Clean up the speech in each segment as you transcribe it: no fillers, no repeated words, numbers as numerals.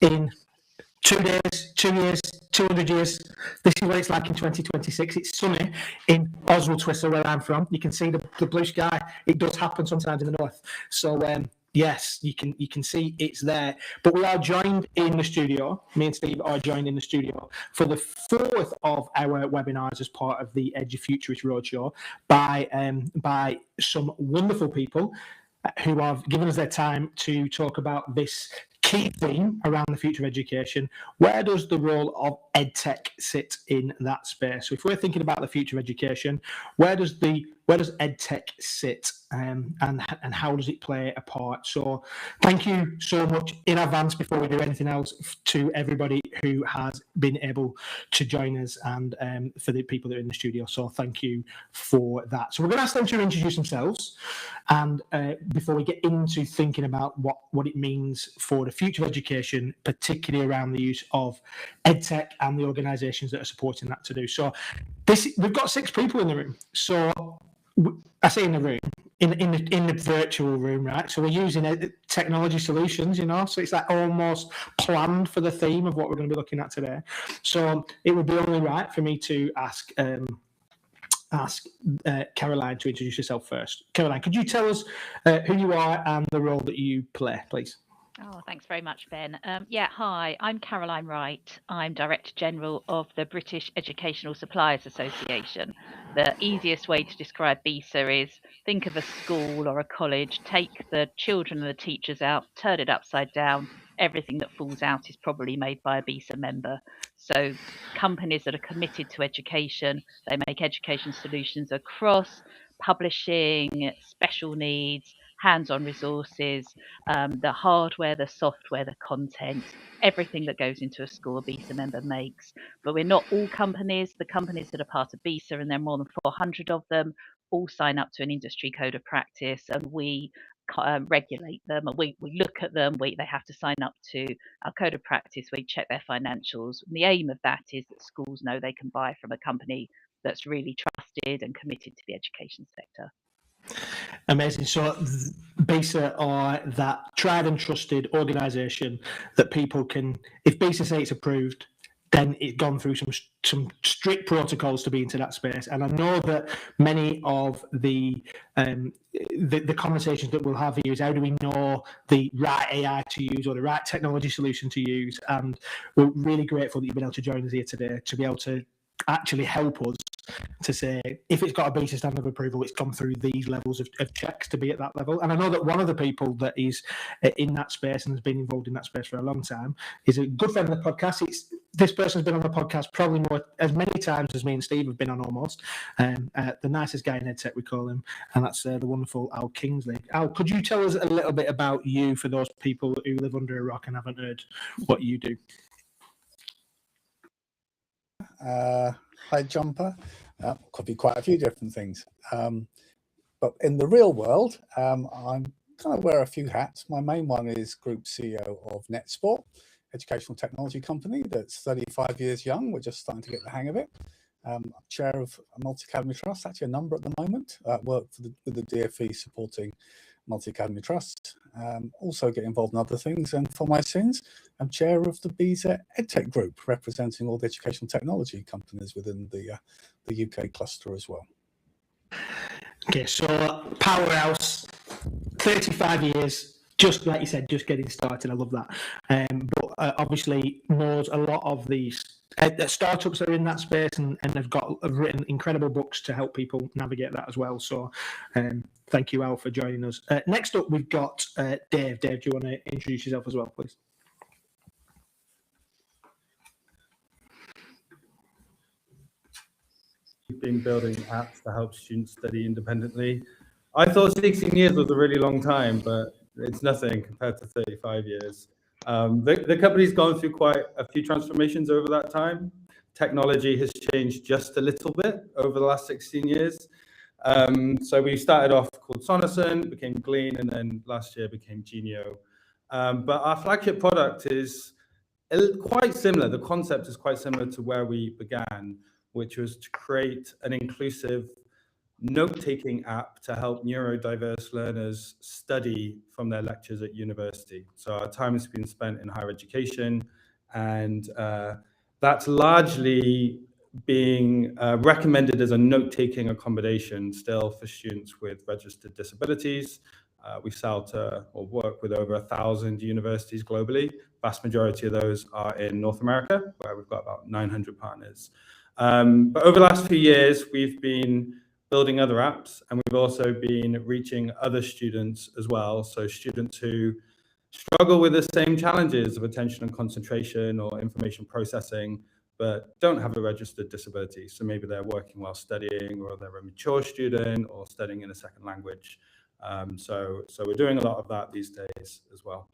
in 2 days, 2 years, 200 years. This is what it's like in 2026. It's sunny in Oswald Twistle, where I'm from. You can see the blue sky. It does happen sometimes in the north. So yes, you can see it's there. But we are joined in the studio. Me and Steve are joined in the studio for the fourth of our webinars as part of the Edufuturists Roadshow by some wonderful people who have given us their time to talk about this key theme around the future of education. Where does the role of EdTech sit in that space? So if we're thinking about the future of education, where does EdTech sit, and how does it play a part? So thank you so much in advance, before we do anything else, to everybody who has been able to join us, and for the people that are in the studio. So thank you for that. So we're going to ask them to introduce themselves, and before we get into thinking about what it means for the future of education, particularly around the use of EdTech and the organisations that are supporting that to do. So we've got 6 people in the room. So I say in the room, in the virtual room, right? So we're using technology solutions, so it's like almost planned for the theme of what we're going to be looking at today. So it would be only right for me to ask Caroline to introduce herself first. Caroline, could you tell us who you are and the role that you play, please? Oh, thanks very much, Ben. Hi, I'm Caroline Wright. I'm Director General of the British Educational Suppliers Association. The easiest way to describe BESA is think of a school or a college, take the children and the teachers out, turn it upside down. Everything that falls out is probably made by a BESA member. So companies that are committed to education, they make education solutions across publishing, special needs, hands-on resources, the hardware, the software, the content, everything that goes into a school a BESA member makes. But we're not all companies. The companies that are part of BESA, and there are more than 400 of them, all sign up to an industry code of practice, and we regulate them, and we look at them. They have to sign up to our code of practice. We check their financials. And the aim of that is that schools know they can buy from a company that's really trusted and committed to the education sector. Amazing. So BESA are that tried and trusted organisation that people can, if BESA say it's approved, then it's gone through some strict protocols to be into that space. And I know that many of the conversations that we'll have here is, how do we know the right AI to use or the right technology solution to use? And we're really grateful that you've been able to join us here today to be able to actually help us to say, if it's got a BESA standard of approval, it's gone through these levels of checks to be at that level. And I know that one of the people that is in that space and has been involved in that space for a long time is a good friend of the podcast. This person's been on the podcast probably as many times as me and Steve have been on, almost. The nicest guy in EdTech, we call him, and that's the wonderful Al Kingsley. Al, could you tell us a little bit about you for those people who live under a rock and haven't heard what you do? Hi, Jumper. Could be quite a few different things. But in the real world, I'm kind of wear a few hats. My main one is Group CEO of Netsupport, educational technology company that's 35 years young. We're just starting to get the hang of it. I'm chair of a multi-academy trust, actually a number at the moment. Work with the DFE supporting multi-academy trust. Also get involved in other things. And for my sins, I'm chair of the BESA EdTech group, representing all the educational technology companies within the UK cluster as well. Okay, so powerhouse, 35 years, just like you said, just getting started. I love that. But obviously knows a lot of these startups that are in that space and have written incredible books to help people navigate that as well. So thank you, Al, for joining us. Next up, we've got Dave. Dave, do you want to introduce yourself as well, please? We've been building apps to help students study independently. I thought 16 years was a really long time, but it's nothing compared to 35 years. The company's gone through quite a few transformations over that time. Technology has changed just a little bit over the last 16 years. So we started off called Sonison, became Glean, and then last year became Genio. But our flagship product is quite similar. The concept is quite similar to where we began, which was to create an inclusive note-taking app to help neurodiverse learners study from their lectures at university. So our time has been spent in higher education, and that's largely being recommended as a note-taking accommodation still for students with registered disabilities. We sell to or work with over 1,000 universities globally. Vast majority of those are in North America, where we've got about 900 partners. But over the last few years, we've been building other apps, and we've also been reaching other students as well. So students who struggle with the same challenges of attention and concentration or information processing, but don't have a registered disability. So maybe they're working while studying, or they're a mature student, or studying in a second language. So we're doing a lot of that these days as well.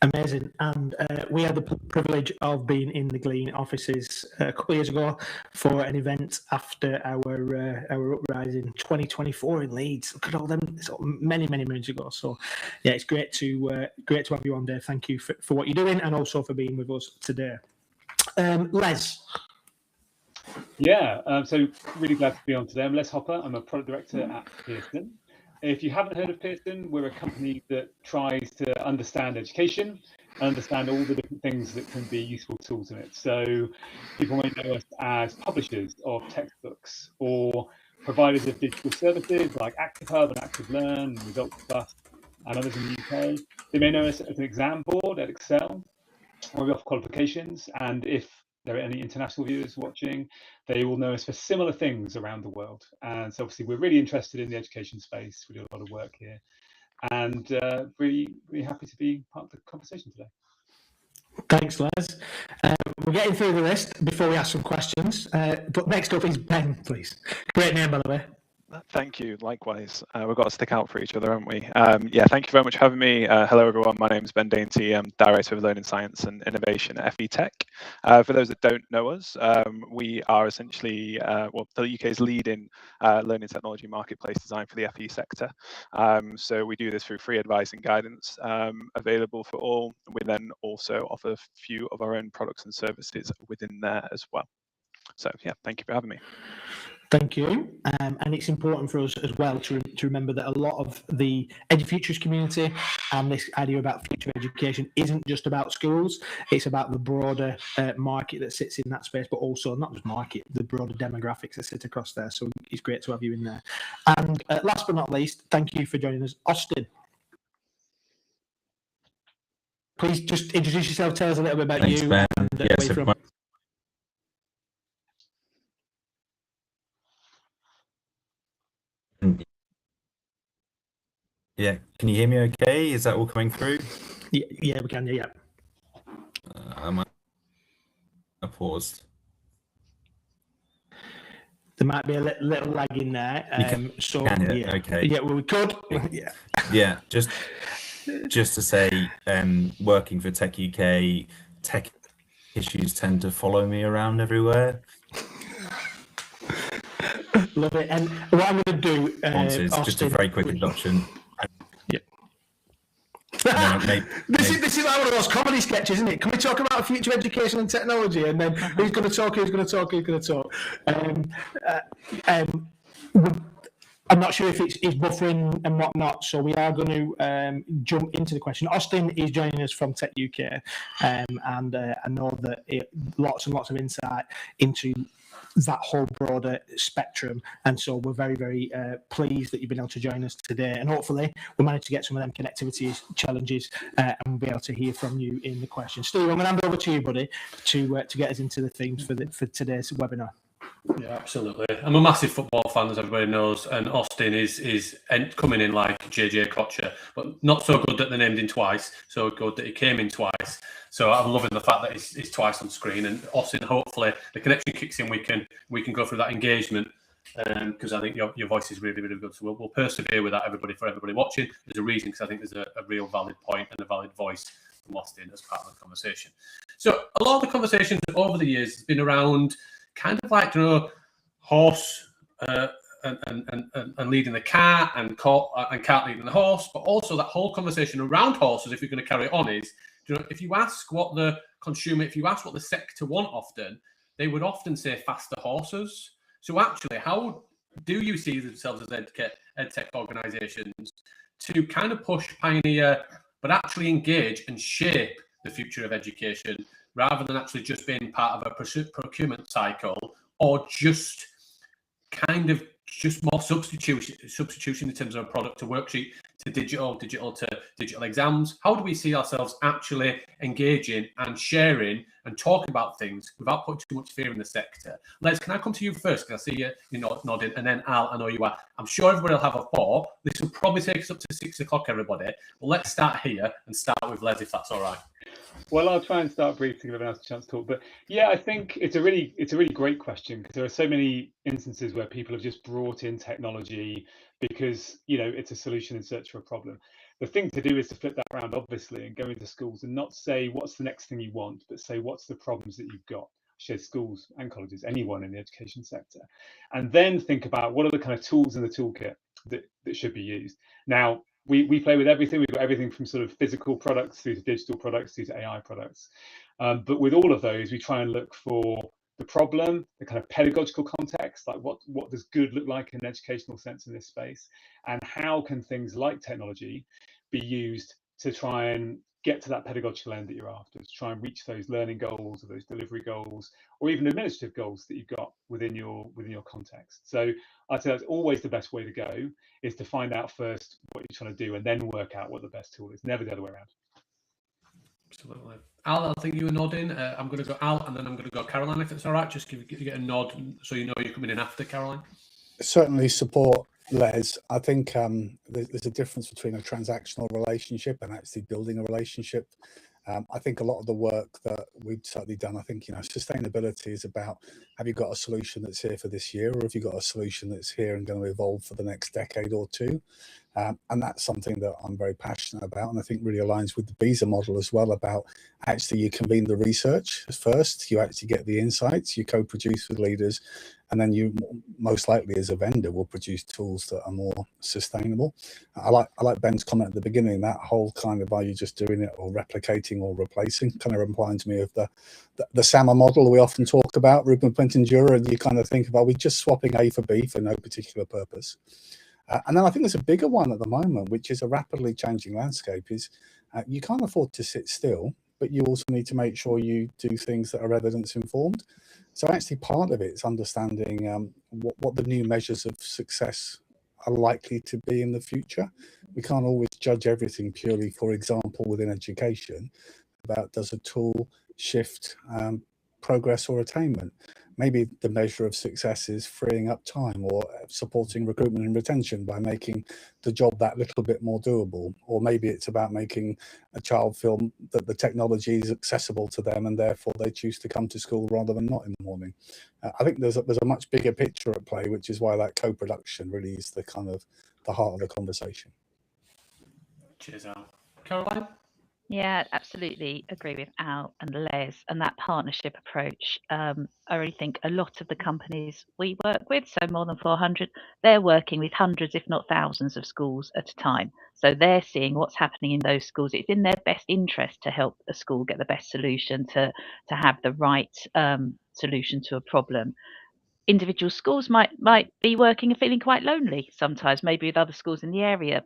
Amazing. And we had the privilege of being in the Glean offices a couple of years ago for an event after our uprising 2024 in Leeds. Look at all them, many moons ago. So yeah, it's great to have you on, Dave. Thank you for what you're doing, and also for being with us today. Les. Yeah, so really glad to be on today. I'm Les Hopper. I'm a product director at Pearson. If you haven't heard of Pearson, we're a company that tries to understand education, understand all the different things that can be useful tools in it. So people may know us as publishers of textbooks, or providers of digital services like ActiveHub and ActiveLearn, Results Plus, and others in the UK. They may know us as an exam board at Excel, where we offer qualifications. And if there are any international viewers watching, they will know us for similar things around the world. And so obviously we're really interested in the education space. We do a lot of work here, and really happy to be part of the conversation today. Thanks, Les. We're getting through the list before we ask some questions. But next up is Ben, please. Great name, by the way. Thank you. Likewise. We've got to stick out for each other, haven't we? Yeah, thank you very much for having me. Hello, everyone. My name is Ben Dainty. I'm Director of Learning Science and Innovation at FETech. For those that don't know us, we are essentially the UK's leading learning technology marketplace design for the FE sector. So we do this through free advice and guidance available for all. We then also offer a few of our own products and services within there as well. So yeah, thank you for having me. Thank you. And it's important for us as well to remember that a lot of the Edufuturists community and this idea about future education isn't just about schools. It's about the broader market that sits in that space, but also not just market, the broader demographics that sit across there. So it's great to have you in there. And last but not least, thank you for joining us, Austin. Please just introduce yourself, tell us a little bit about Thanks, you. Ben. And Yeah, where you're from. Yeah, can you hear me okay? Is that all coming through? Yeah, we can, yeah. I paused. There might be a little lag in there. So yeah, okay. Yeah, well, we could. Yeah. Yeah, just to say, working for techUK, tech issues tend to follow me around everywhere. Love it. And what I'm going to do, Austin, just a very quick introduction. Yeah. This is like one of those comedy sketches, isn't it? Can we talk about future education and technology? And then who's going to talk? I'm not sure if it's buffering and whatnot, so we are going to jump into the question. Austin is joining us from techUK, and I know that lots and lots of insight into that whole broader spectrum, and so we're very pleased that you've been able to join us today, and hopefully we'll manage to get some of them connectivity challenges and we'll be able to hear from you in the questions. Steve, I'm going to hand over to you, buddy, to get us into the themes for today's webinar. Yeah, absolutely. I'm a massive football fan, as everybody knows, and Austin is coming in like JJ Kocher, but not so good that they named him twice, so good that he came in twice. So I'm loving the fact that he's twice on screen, and Austin, hopefully the connection kicks in, we can go through that engagement, because I think your voice is really good. So we'll persevere with that, for everybody watching. There's a reason, because I think there's a real valid point and a valid voice from Austin as part of the conversation. So a lot of the conversations over the years has been around kind of like, horse and leading the cart, and cart leading the horse, but also that whole conversation around horses, if you're going to carry it on, is, if you ask what the consumer, if you ask what the sector want often, they would often say faster horses. So actually, how do you see yourselves as EdTech organisations to kind of push, pioneer, but actually engage and shape the future of education rather than actually just being part of a procurement cycle, or just kind of just more substitution in terms of a product to worksheet to digital to digital exams? How do we see ourselves actually engaging and sharing and talking about things without putting too much fear in the sector? Les, can I come to you first? Because I see you nodding, and then Al, I know you are. I'm sure everybody will have a thought. This will probably take us up to 6 o'clock, everybody. But let's start here and start with Les, if that's all right. Well, I'll try and start briefly to give everyone else a chance to talk. But yeah, I think it's a really great question, because there are so many instances where people have just brought in technology because, you know, it's a solution in search for a problem. The thing to do is to flip that around, obviously, and go into schools and not say what's the next thing you want, but say what's the problems that you've got. Share schools and colleges, anyone in the education sector, and then think about what are the kind of tools in the toolkit that should be used. Now, we play with everything. We've got everything from sort of physical products through to digital products through to AI products. But with all of those, we try and look for the problem, the kind of pedagogical context, like what does good look like in an educational sense in this space, and how can things like technology be used to try and get to that pedagogical end that you're after, to try and reach those learning goals or those delivery goals or even administrative goals that you've got within your context. So I'd say that's always the best way to go, is to find out first what you're trying to do and then work out what the best tool is, never the other way around. Absolutely. Al, I think you were nodding. I'm going to go Al, and then I'm going to go Caroline, if it's all right. Just get a nod so you know you're coming in after Caroline. Certainly support Les. I think there's a difference between a transactional relationship and actually building a relationship. I think a lot of the work that we've certainly done, I think, you know, sustainability is about, have you got a solution that's here for this year, or have you got a solution that's here and going to evolve for the next decade or two? And that's something that I'm very passionate about, and I think really aligns with the BESA model as well, about actually you convene the research first, you actually get the insights, you co-produce with leaders, and then you most likely as a vendor will produce tools that are more sustainable. I like Ben's comment at the beginning, that whole kind of, are you just doing it or replicating or replacing, kind of reminds me of the SAMR model we often talk about, Rupert Pinton-Dura, and you kind of think about, we're just swapping A for B for no particular purpose. And then I think there's a bigger one at the moment, which is a rapidly changing landscape, is you can't afford to sit still, but you also need to make sure you do things that are evidence informed. So actually part of it is understanding what the new measures of success are likely to be in the future. We can't always judge everything purely, for example, within education, about does a tool shift progress or attainment. Maybe the measure of success is freeing up time or supporting recruitment and retention by making the job that little bit more doable. Or maybe it's about making a child feel that the technology is accessible to them and therefore they choose to come to school rather than not in the morning. I think there's a much bigger picture at play, which is why that co-production really is the kind of the heart of the conversation. Cheers, Al. Caroline? Yeah, absolutely agree with Al and Les and that partnership approach. I really think a lot of the companies we work with, so more than 400, they're working with hundreds, if not thousands of schools at a time. So they're seeing what's happening in those schools. It's in their best interest to help a school get the best solution, to have the right solution to a problem. Individual schools might be working and feeling quite lonely sometimes, maybe with other schools in the area,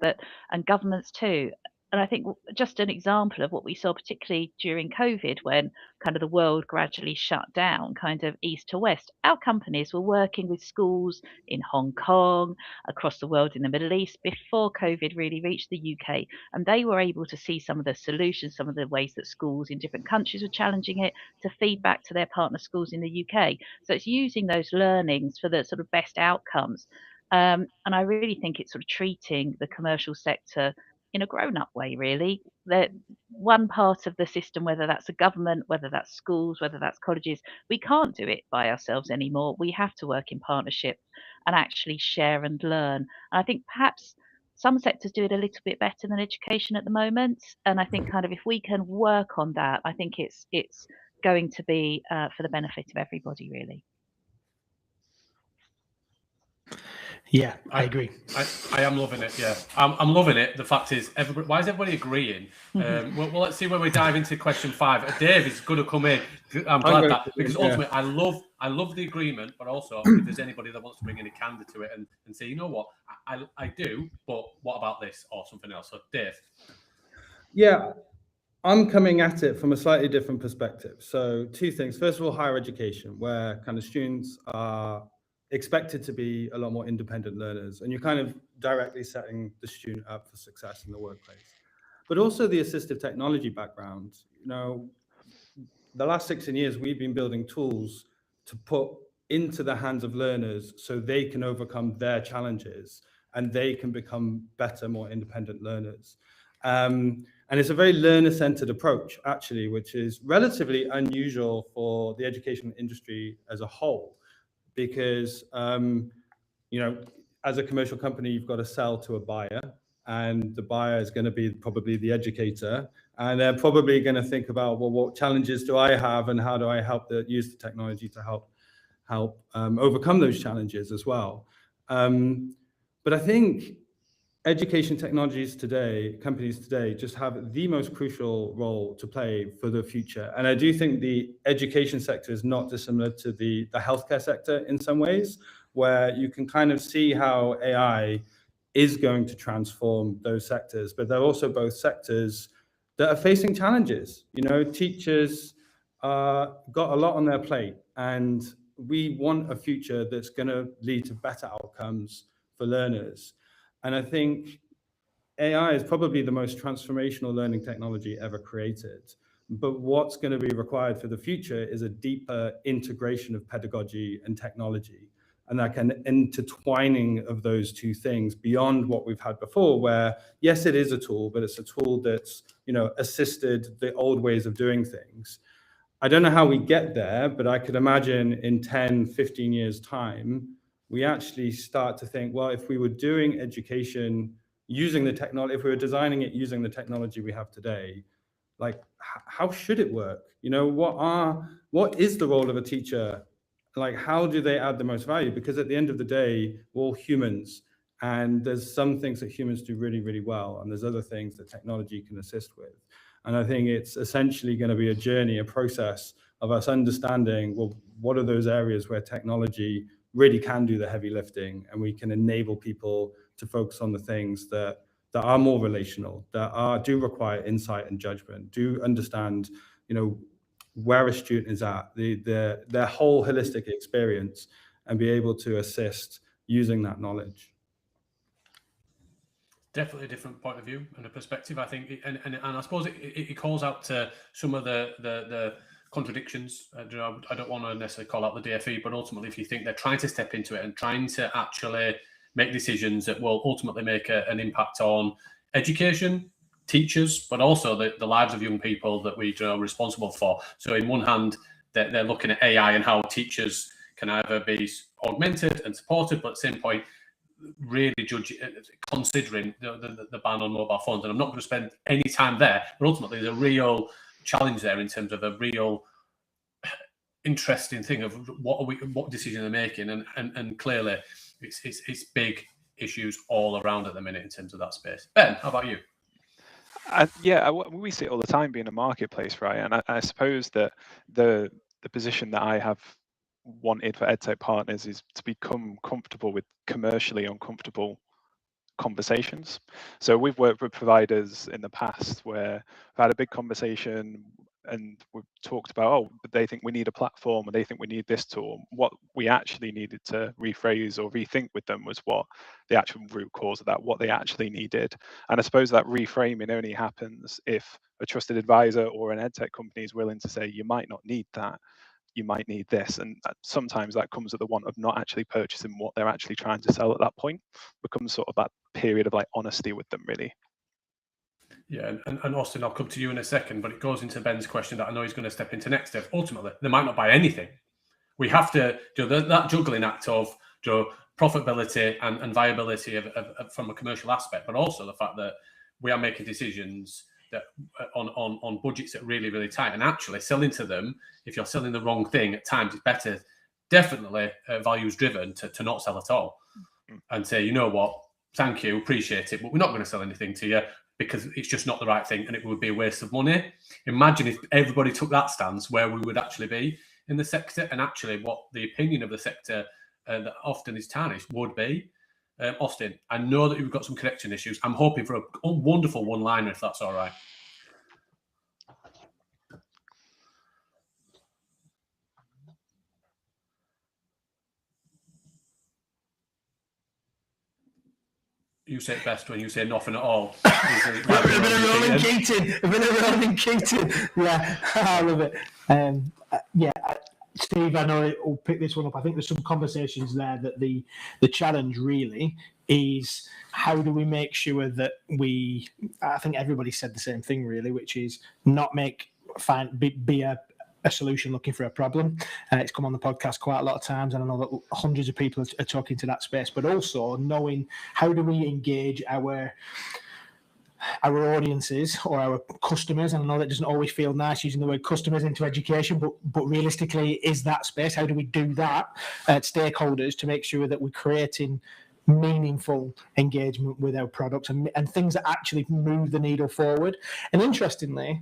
and governments too. And I think just an example of what we saw, particularly during COVID, when kind of the world gradually shut down, kind of east to west, our companies were working with schools in Hong Kong, across the world, in the Middle East, before COVID really reached the UK. And they were able to see some of the solutions, some of the ways that schools in different countries were challenging it, to feed back to their partner schools in the UK. So it's using those learnings for the sort of best outcomes. And I really think it's sort of treating the commercial sector in a grown-up way, really. That one part of the system, whether that's a government, whether that's schools, whether that's colleges, we can't do it by ourselves anymore. We have to work in partnership and actually share and learn. And I think perhaps some sectors do it a little bit better than education at the moment. And I think kind of if we can work on that, I think it's going to be for the benefit of everybody, really. Yeah, I agree. I am loving it. Yeah, I'm loving it. The fact is, why is everybody agreeing? Well, let's see when we dive into question 5. Dave is going to come in. I'm glad that, because ultimately, I love the agreement, but also if there's anybody that wants to bring any candor to it and say, you know what, I do, but what about this or something else? So, Dave. Yeah, I'm coming at it from a slightly different perspective. So 2 things. First of all, higher education, where kind of students are expected to be a lot more independent learners, and you're kind of directly setting the student up for success in the workplace. But also the assistive technology background. You know, the last 16 years, we've been building tools to put into the hands of learners so they can overcome their challenges and they can become better, more independent learners. And it's a very learner-centered approach, actually, which is relatively unusual for the education industry as a whole, because, you know, as a commercial company, you've got to sell to a buyer, and the buyer is going to be probably the educator, and they're probably going to think about, well, what challenges do I have, and how do I use the technology to help overcome those challenges as well. But I think education technologies today, companies today, just have the most crucial role to play for the future. And I do think the education sector is not dissimilar to the healthcare sector in some ways, where you can kind of see how AI is going to transform those sectors. But they're also both sectors that are facing challenges. You know, teachers got a lot on their plate, and we want a future that's going to lead to better outcomes for learners. And I think AI is probably the most transformational learning technology ever created. But what's going to be required for the future is a deeper integration of pedagogy and technology, and that kind of intertwining of those 2 things beyond what we've had before, where, yes, it is a tool, but it's a tool that's, you know, assisted the old ways of doing things. I don't know how we get there, but I could imagine in 10, 15 years' time, we actually start to think, well, if we were doing education using the technology, if we were designing it using the technology we have today, like, how should it work? You know, what is the role of a teacher? Like, how do they add the most value? Because at the end of the day, we're all humans, and there's some things that humans do really, really well, and there's other things that technology can assist with. And I think it's essentially going to be a journey, a process of us understanding, well, what are those areas where technology really can do the heavy lifting, and we can enable people to focus on the things that are more relational, that do require insight and judgment, do understand, you know, where a student is at, their whole holistic experience, and be able to assist using that knowledge. Definitely a different point of view and a perspective, I think, and I suppose it calls out to some of the contradictions. I don't want to necessarily call out the DFE, but ultimately, if you think they're trying to step into it and trying to actually make decisions that will ultimately make an impact on education, teachers, but also the lives of young people that we are responsible for. So in one hand, they're looking at AI and how teachers can either be augmented and supported, but at the same point, really considering the ban on mobile phones. And I'm not going to spend any time there, but ultimately there's a real challenge there in terms of a real interesting thing of what decision they're making, and clearly it's big issues all around at the minute in terms of that space. Ben, how about you? Yeah, we see it all the time being a marketplace, right? And I suppose that the position that I have wanted for EdTech partners is to become comfortable with commercially uncomfortable conversations. So we've worked with providers in the past where we've had a big conversation and we've talked about, oh, but they think we need a platform and they think we need this tool. What we actually needed to rephrase or rethink with them was what the actual root cause of that, what they actually needed. And I suppose that reframing only happens if a trusted advisor or an EdTech company is willing to say, you might not need that, you might need this. And sometimes that comes at the want of not actually purchasing what they're actually trying to sell at that point. Becomes sort of that period of like honesty with them, really. Yeah, and Austin, I'll come to you in a second, but it goes into Ben's question that I know he's going to step into next. Ultimately, they might not buy anything. We have to do that juggling act of profitability and viability from a commercial aspect, but also the fact that we are making decisions that on budgets that are really, really tight, and actually selling to them, if you're selling the wrong thing, at times it's better, definitely values driven to not sell at all. and say, you know what, thank you, appreciate it, but we're not going to sell anything to you because it's just not the right thing and it would be a waste of money. Imagine if everybody took that stance, where we would actually be in the sector, and actually what the opinion of the sector that often is tarnished would be. Austin, I know that you've got some connection issues. I'm hoping for a wonderful one-liner, if that's all right. You say it best when you say nothing at all. A bit of Roland Keating. Yeah, I love it. Steve, I know we'll pick this one up. I think there's some conversations there that the challenge really is, how do we make sure that I think everybody said the same thing really, which is not be a solution looking for a problem. It's come on the podcast quite a lot of times, and I know that hundreds of people are talking to that space, but also knowing how do we engage our audiences or our customers. And I know that doesn't always feel nice using the word customers into education, but realistically, is that space? How do we do that at stakeholders to make sure that we're creating meaningful engagement with our products and things that actually move the needle forward? And interestingly,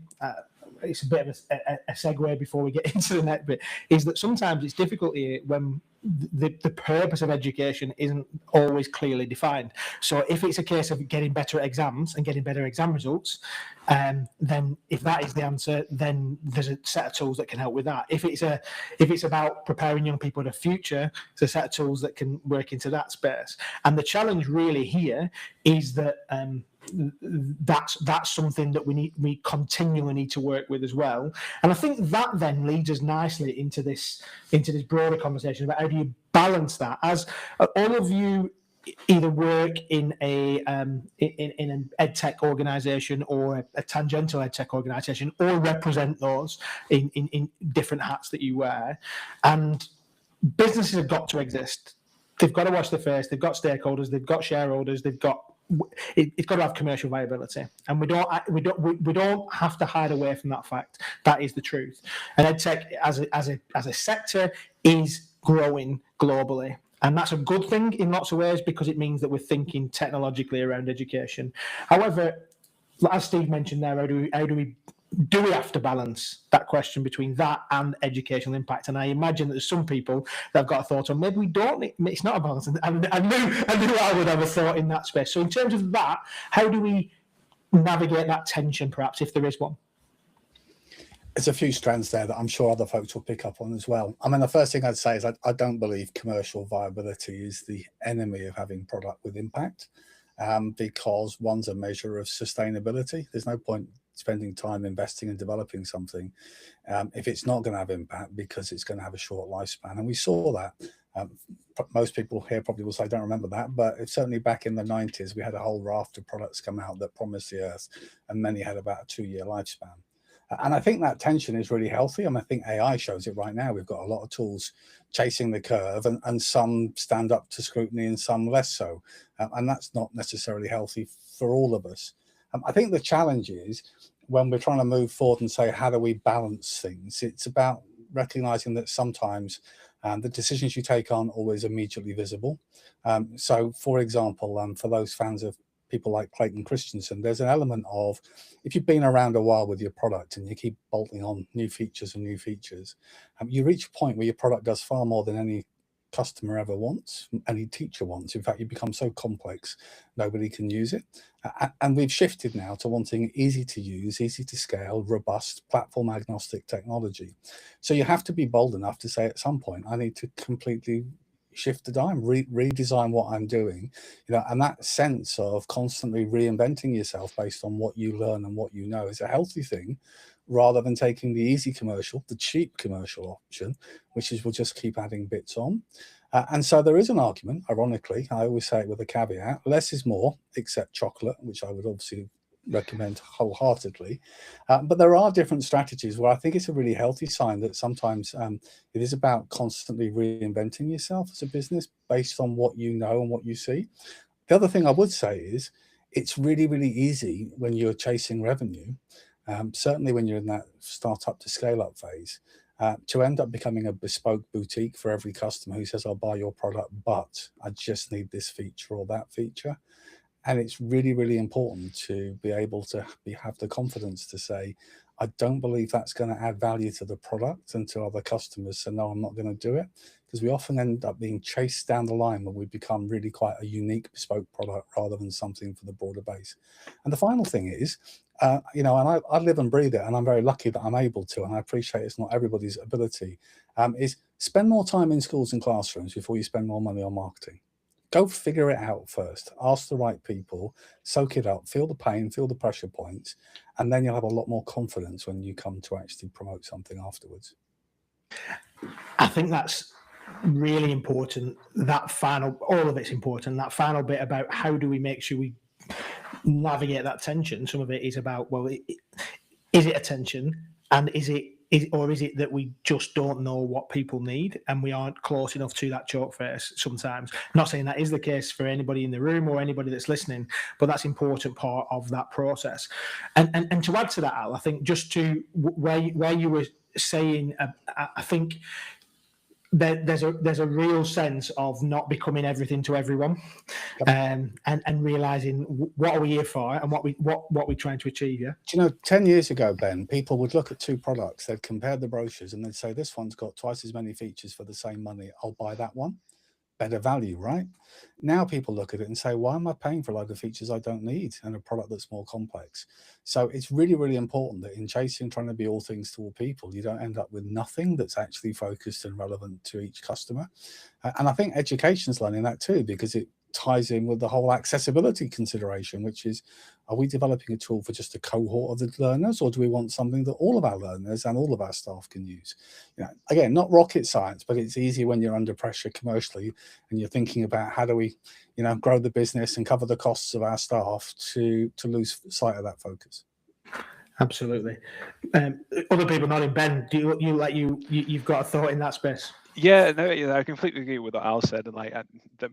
it's a bit of a segue before we get into the next bit, is that sometimes it's difficult here when the purpose of education isn't always clearly defined. So if it's a case of getting better at exams and getting better exam results, then if that is the answer, then there's a set of tools that can help with that. If it's about preparing young people for the future, there's a set of tools that can work into that space. And the challenge really here is that that's something that we continually need to work with as well. And I think that then leads us nicely into this broader conversation about how do you balance that, as all of you either work in an EdTech organisation or a tangential EdTech organisation, or represent those in different hats that you wear. And businesses have got to exist. They've got to wash their face. They've got stakeholders. They've got shareholders. It's got to have commercial viability, and we don't have to hide away from that fact. That is the truth. And EdTech as a sector is growing globally, and that's a good thing in lots of ways, because it means that we're thinking technologically around education. However, as Steve mentioned there, how do we have to balance that question between that and educational impact? And I imagine that there's some people that have got a thought on, maybe we don't, it's not a balance. And I knew I would have a thought in that space. So in terms of that, how do we navigate that tension, perhaps, if there is one? There's a few strands there that I'm sure other folks will pick up on as well. I mean, the first thing I'd say is I don't believe commercial viability is the enemy of having product with impact, because one's a measure of sustainability. There's no point spending time investing and developing something if it's not going to have impact, because it's going to have a short lifespan. And we saw that. Most people here probably will say, I don't remember that, but it's certainly back in the 90s, we had a whole raft of products come out that promised the earth, and many had about a 2-year lifespan. And I think that tension is really healthy. I mean, I think AI shows it right now. We've got a lot of tools chasing the curve, and some stand up to scrutiny and some less so. And that's not necessarily healthy for all of us. I think the challenge is when we're trying to move forward and say, how do we balance things? It's about recognizing that sometimes the decisions you take aren't always immediately visible. So, for example, for those fans of people like Clayton Christensen, there's an element of, if you've been around a while with your product and you keep bolting on new features and new features, you reach a point where your product does far more than any customer ever wants, any teacher wants. In fact, you become so complex, nobody can use it. And we've shifted now to wanting easy to use, easy to scale, robust, platform agnostic technology. So you have to be bold enough to say at some point, I need to completely shift the dime, redesign what I'm doing, and that sense of constantly reinventing yourself based on what you learn and what you know is a healthy thing, rather than taking the easy commercial, the cheap commercial option, which is we'll just keep adding bits on. And so there is an argument, ironically, I always say it with a caveat, less is more, except chocolate, which I would obviously recommend wholeheartedly. But there are different strategies where I think it's a really healthy sign that sometimes it is about constantly reinventing yourself as a business based on what you know and what you see. The other thing I would say is it's really, really easy when you're chasing revenue, certainly when you're in that startup to scale up phase, to end up becoming a bespoke boutique for every customer who says, I'll buy your product, but I just need this feature or that feature. And it's really, really important to be able to have the confidence to say, I don't believe that's going to add value to the product and to other customers, so no, I'm not going to do it. Because we often end up being chased down the line when we become really quite a unique bespoke product rather than something for the broader base. And the final thing is, you know, and I live and breathe it, and I'm very lucky that I'm able to, and I appreciate it's not everybody's ability, is spend more time in schools and classrooms before you spend more money on marketing. Go figure it out first, ask the right people, soak it up, feel the pain, feel the pressure points, and then you'll have a lot more confidence when you come to actually promote something afterwards. I think that's really important. That final, all of it's important. That final bit about how do we make sure we navigate that tension. Some of it is about, well, is it a tension, and is it that we just don't know what people need and we aren't close enough to that chalk face sometimes? I'm not saying that is the case for anybody in the room or anybody that's listening, but that's an important part of that process. And to add to that, Al, I think just to where you were saying, I think there's a real sense of not becoming everything to everyone, and realizing what are we here for and what we're trying to achieve. Yeah. Do you know, 10 years ago, Ben, people would look at two products, they'd compare the brochures and they'd say, this one's got twice as many features for the same money, I'll buy that one. Better value, right? Now people look at it and say, why am I paying for a load of features I don't need and a product that's more complex? So it's really, really important that in chasing, trying to be all things to all people, you don't end up with nothing that's actually focused and relevant to each customer. And I think education's learning that too, because it ties in with the whole accessibility consideration, which is, are we developing a tool for just a cohort of the learners, or do we want something that all of our learners and all of our staff can use? You know, again, not rocket science, but it's easy when you're under pressure commercially and you're thinking about how do we, you know, grow the business and cover the costs of our staff to lose sight of that focus. Absolutely. Other people nodding. Ben, do you've got a thought in that space? Yeah, no, I completely agree with what Al said. And like the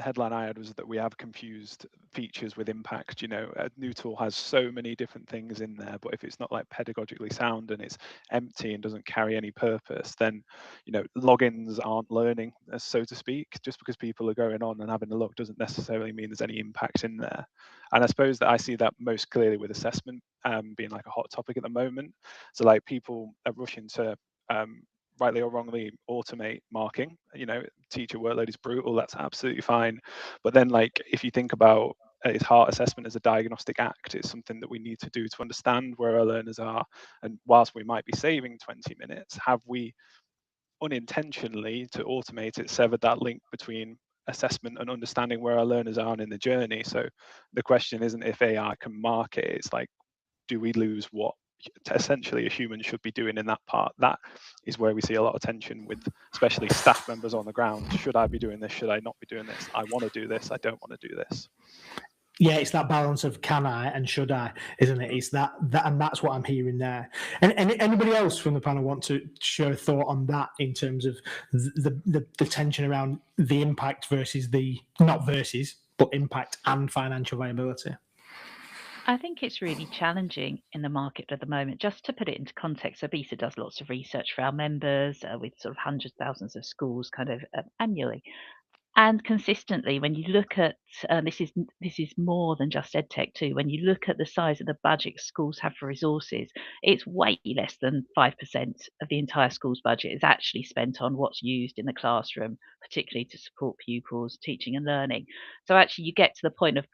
headline I had was that we have confused features with impact. You know, a new tool has so many different things in there, but if it's not like pedagogically sound and it's empty and doesn't carry any purpose, then, you know, logins aren't learning, so to speak. Just because people are going on and having a look doesn't necessarily mean there's any impact in there. And I suppose that I see that most clearly with assessment being like a hot topic at the moment. So like people are rushing to rightly or wrongly automate marking. You know, teacher workload is brutal, that's absolutely fine. But then, like, if you think about its heart, assessment as a diagnostic act, it's something that we need to do to understand where our learners are. And whilst we might be saving 20 minutes, have we unintentionally, to automate it, severed that link between assessment and understanding where our learners are in the journey? So the question isn't if AI can mark it, it's like, do we lose what essentially a human should be doing in that part? That is where we see a lot of tension with especially staff members on the ground. Should I be doing this? Should I not be doing this? I want to do this. I don't want to do this. Yeah, it's that balance of can I and should I, isn't it? It's that and that's what I'm hearing there. And anybody else from the panel want to share a thought on that in terms of the tension around the impact versus but impact and financial viability? I think it's really challenging in the market at the moment. Just to put it into context, so BESA does lots of research for our members with sort of hundreds, thousands of schools kind of annually. And consistently, when you look at this is more than just EdTech too. When you look at the size of the budget schools have for resources, it's way less than 5% of the entire school's budget is actually spent on what's used in the classroom, particularly to support pupils' teaching and learning. So actually, you get to the point of,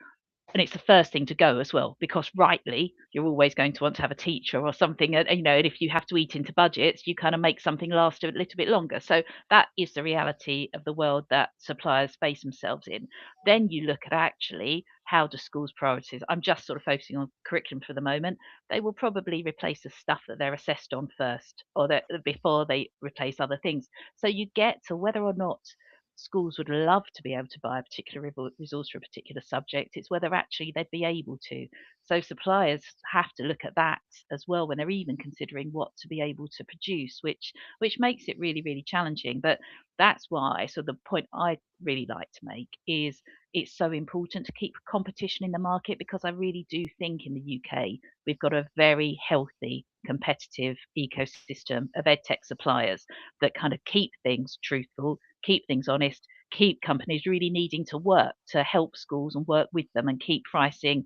and it's the first thing to go as well, because rightly you're always going to want to have a teacher or something, you know, and if you have to eat into budgets, you kind of make something last a little bit longer. So that is the reality of the world that suppliers face themselves in. Then you look at actually how do schools priorities. I'm just sort of focusing on curriculum for the moment. They will probably replace the stuff that they're assessed on first, or that before they replace other things. So you get to whether or not schools would love to be able to buy a particular resource for a particular subject. It's whether actually they'd be able to. So suppliers have to look at that as well when they're even considering what to be able to produce, which makes it really, really challenging. But that's why, so the point I really like to make is it's so important to keep competition in the market, because I really do think in the UK we've got a very healthy, competitive ecosystem of EdTech suppliers that kind of keep things truthful, keep things honest, keep companies really needing to work to help schools and work with them and keep pricing,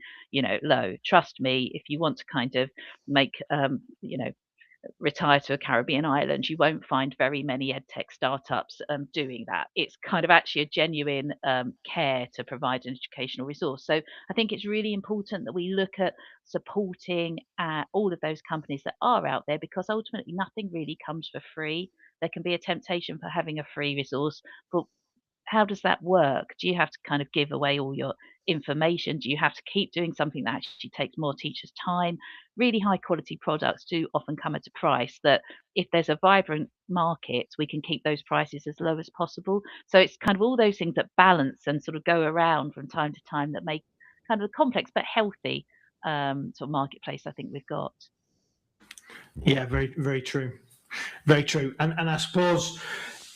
low. Trust me, if you want to kind of make, retire to a Caribbean island, you won't find very many EdTech startups doing that. It's kind of actually a genuine care to provide an educational resource. So I think it's really important that we look at supporting all of those companies that are out there, because ultimately nothing really comes for free. There can be a temptation for having a free resource, but how does that work? Do you have to kind of give away all your information? Do you have to keep doing something that actually takes more teachers' time? Really high quality products do often come at a price that, if there's a vibrant market, we can keep those prices as low as possible. So it's kind of all those things that balance and sort of go around from time to time that make kind of a complex but healthy sort of marketplace I think we've got. Yeah, very, very true. Very true. And I suppose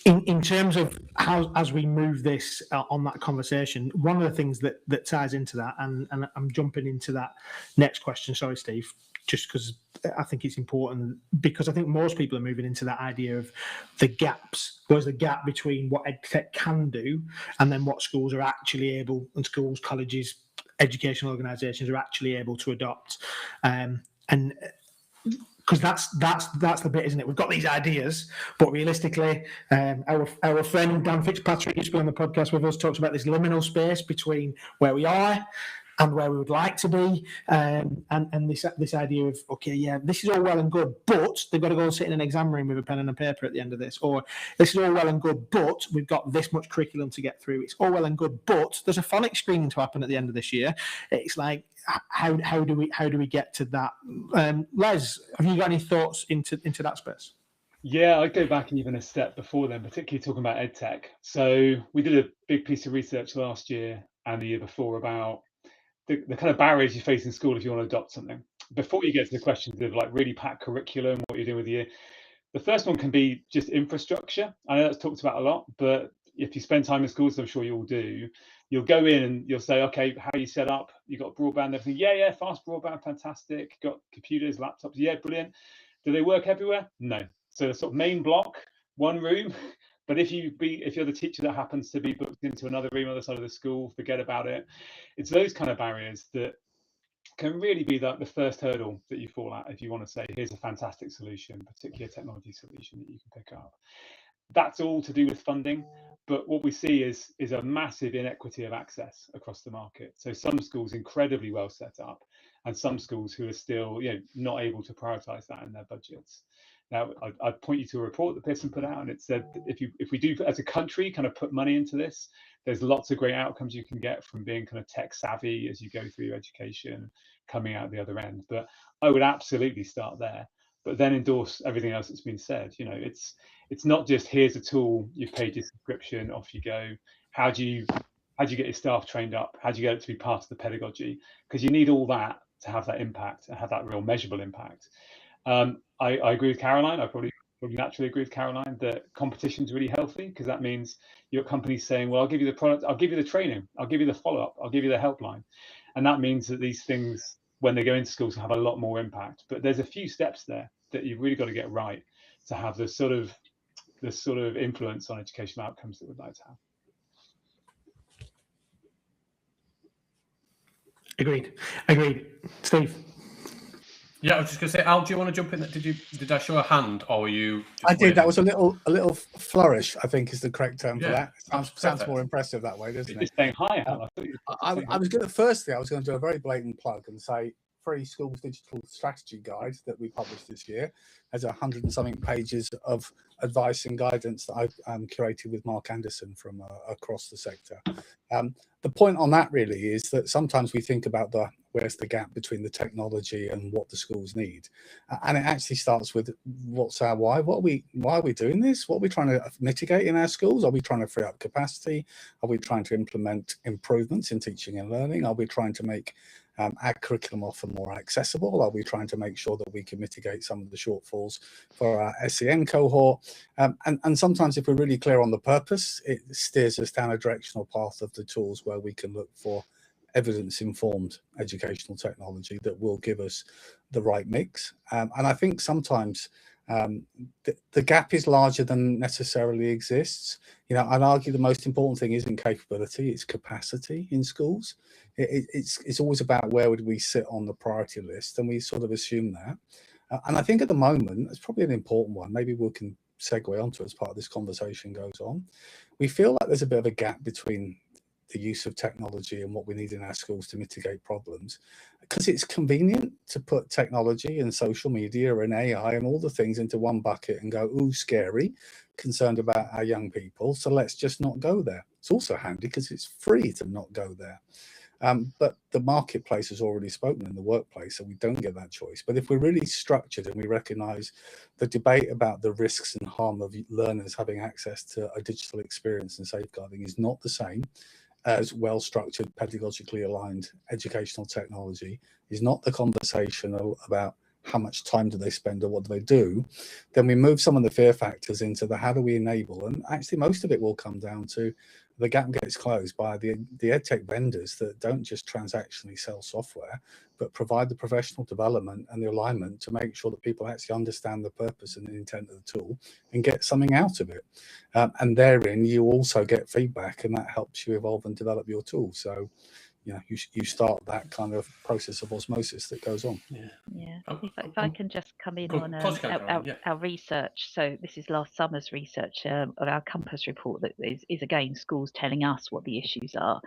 in terms of how, as we move this on that conversation, one of the things that ties into that, and I'm jumping into that next question, sorry, Steve, just because I think it's important, because I think most people are moving into that idea of the gaps. Where's the gap between what EdTech can do and then what schools are actually able, and schools, colleges, educational organisations are actually able to adopt. And because that's the bit, isn't it? We've got these ideas, but realistically, our friend Dan Fitzpatrick used to be on the podcast with us, talks about this liminal space between where we are and where we would like to be, and this idea of, okay, yeah, this is all well and good, but they've got to go and sit in an exam room with a pen and a paper at the end of this, or this is all well and good, but we've got this much curriculum to get through. It's all well and good, but there's a phonics screening to happen at the end of this year. It's like, how do we get to that? Les, have you got any thoughts into that space? Yeah, I'd go back and even a step before then, particularly talking about EdTech. So we did a big piece of research last year and the year before about the kind of barriers you face in school if you want to adopt something. Before you get to the questions of like really packed curriculum, what you're doing with the year, the first one can be just infrastructure. I know that's talked about a lot, but if you spend time in schools, I'm sure you all do, you'll go in and you'll say, okay, how are you set up? You got broadband, everything. Yeah, fast broadband, fantastic. Got computers, laptops. Yeah, brilliant. Do they work everywhere? No. So the sort of main block, one room. But if you're the teacher that happens to be booked into another room on the side of the school, forget about it. It's those kind of barriers that can really be the first hurdle that you fall at if you want to say, here's a fantastic solution, particularly a technology solution that you can pick up. That's all to do with funding, but what we see is a massive inequity of access across the market. So some schools incredibly well set up, and some schools who are still not able to prioritize that in their budgets. Now, I'd point you to a report that Pearson put out, and it said that if we do, as a country, kind of put money into this, there's lots of great outcomes you can get from being kind of tech savvy as you go through your education, coming out the other end. But I would absolutely start there, but then endorse everything else that's been said. It's not just, here's a tool, you've paid your subscription, off you go. How do you get your staff trained up? How do you get it to be part of the pedagogy? Because you need all that to have that impact and have that real measurable impact. I agree with Caroline. I probably naturally agree with Caroline that competition is really healthy, because that means your company's saying, well, I'll give you the product, I'll give you the training, I'll give you the follow-up, I'll give you the helpline. And that means that these things, when they go into schools, have a lot more impact. But there's a few steps there that you've really got to get right to have the sort of influence on educational outcomes that we'd like to have. Agreed. Steve? Yeah, I was just going to say, Al, do you want to jump in? Did I show a hand, or were you? I did. That was a little flourish, I think, is the correct term for that. Sounds more impressive that way, doesn't it? Just saying hi, Al. I was going to do a very blatant plug and say, Free Schools Digital Strategy Guide that we published this year has 100 and something pages of advice and guidance that I've curated with Mark Anderson from across the sector. The point on that really is that sometimes we think about the where's the gap between the technology and what the schools need. And it actually starts with, what's our why? Why are we doing this? What are we trying to mitigate in our schools? Are we trying to free up capacity? Are we trying to implement improvements in teaching and learning? Are we trying to make our curriculum often more accessible? Are we trying to make sure that we can mitigate some of the shortfalls for our SEN cohort? And sometimes if we're really clear on the purpose, it steers us down a directional path of the tools where we can look for evidence-informed educational technology that will give us the right mix. And I think sometimes the gap is larger than necessarily exists. You know, I'd argue the most important thing isn't capability, it's capacity in schools. It's always about where would we sit on the priority list, and we sort of assume that. And I think at the moment, it's probably an important one, maybe we can segue onto as part of this conversation goes on. We feel like there's a bit of a gap between the use of technology and what we need in our schools to mitigate problems, because it's convenient to put technology and social media and AI and all the things into one bucket and go, ooh, scary, concerned about our young people, so let's just not go there. It's also handy because it's free to not go there. But the marketplace has already spoken in the workplace, so we don't get that choice. But if we're really structured and we recognise the debate about the risks and harm of learners having access to a digital experience and safeguarding is not the same as well-structured, pedagogically aligned educational technology, is not the conversation about how much time do they spend or what do they do, then we move some of the fear factors into the how do we enable, and actually most of it will come down to the gap gets closed by the EdTech vendors that don't just transactionally sell software, but provide the professional development and the alignment to make sure that people actually understand the purpose and the intent of the tool and get something out of it. And therein, you also get feedback, and that helps you evolve and develop your tool. So, you know, you start that kind of process of osmosis that goes on. Yeah. If I can just come in on our research. So this is last summer's research of our Compass report that is again schools telling us what the issues are.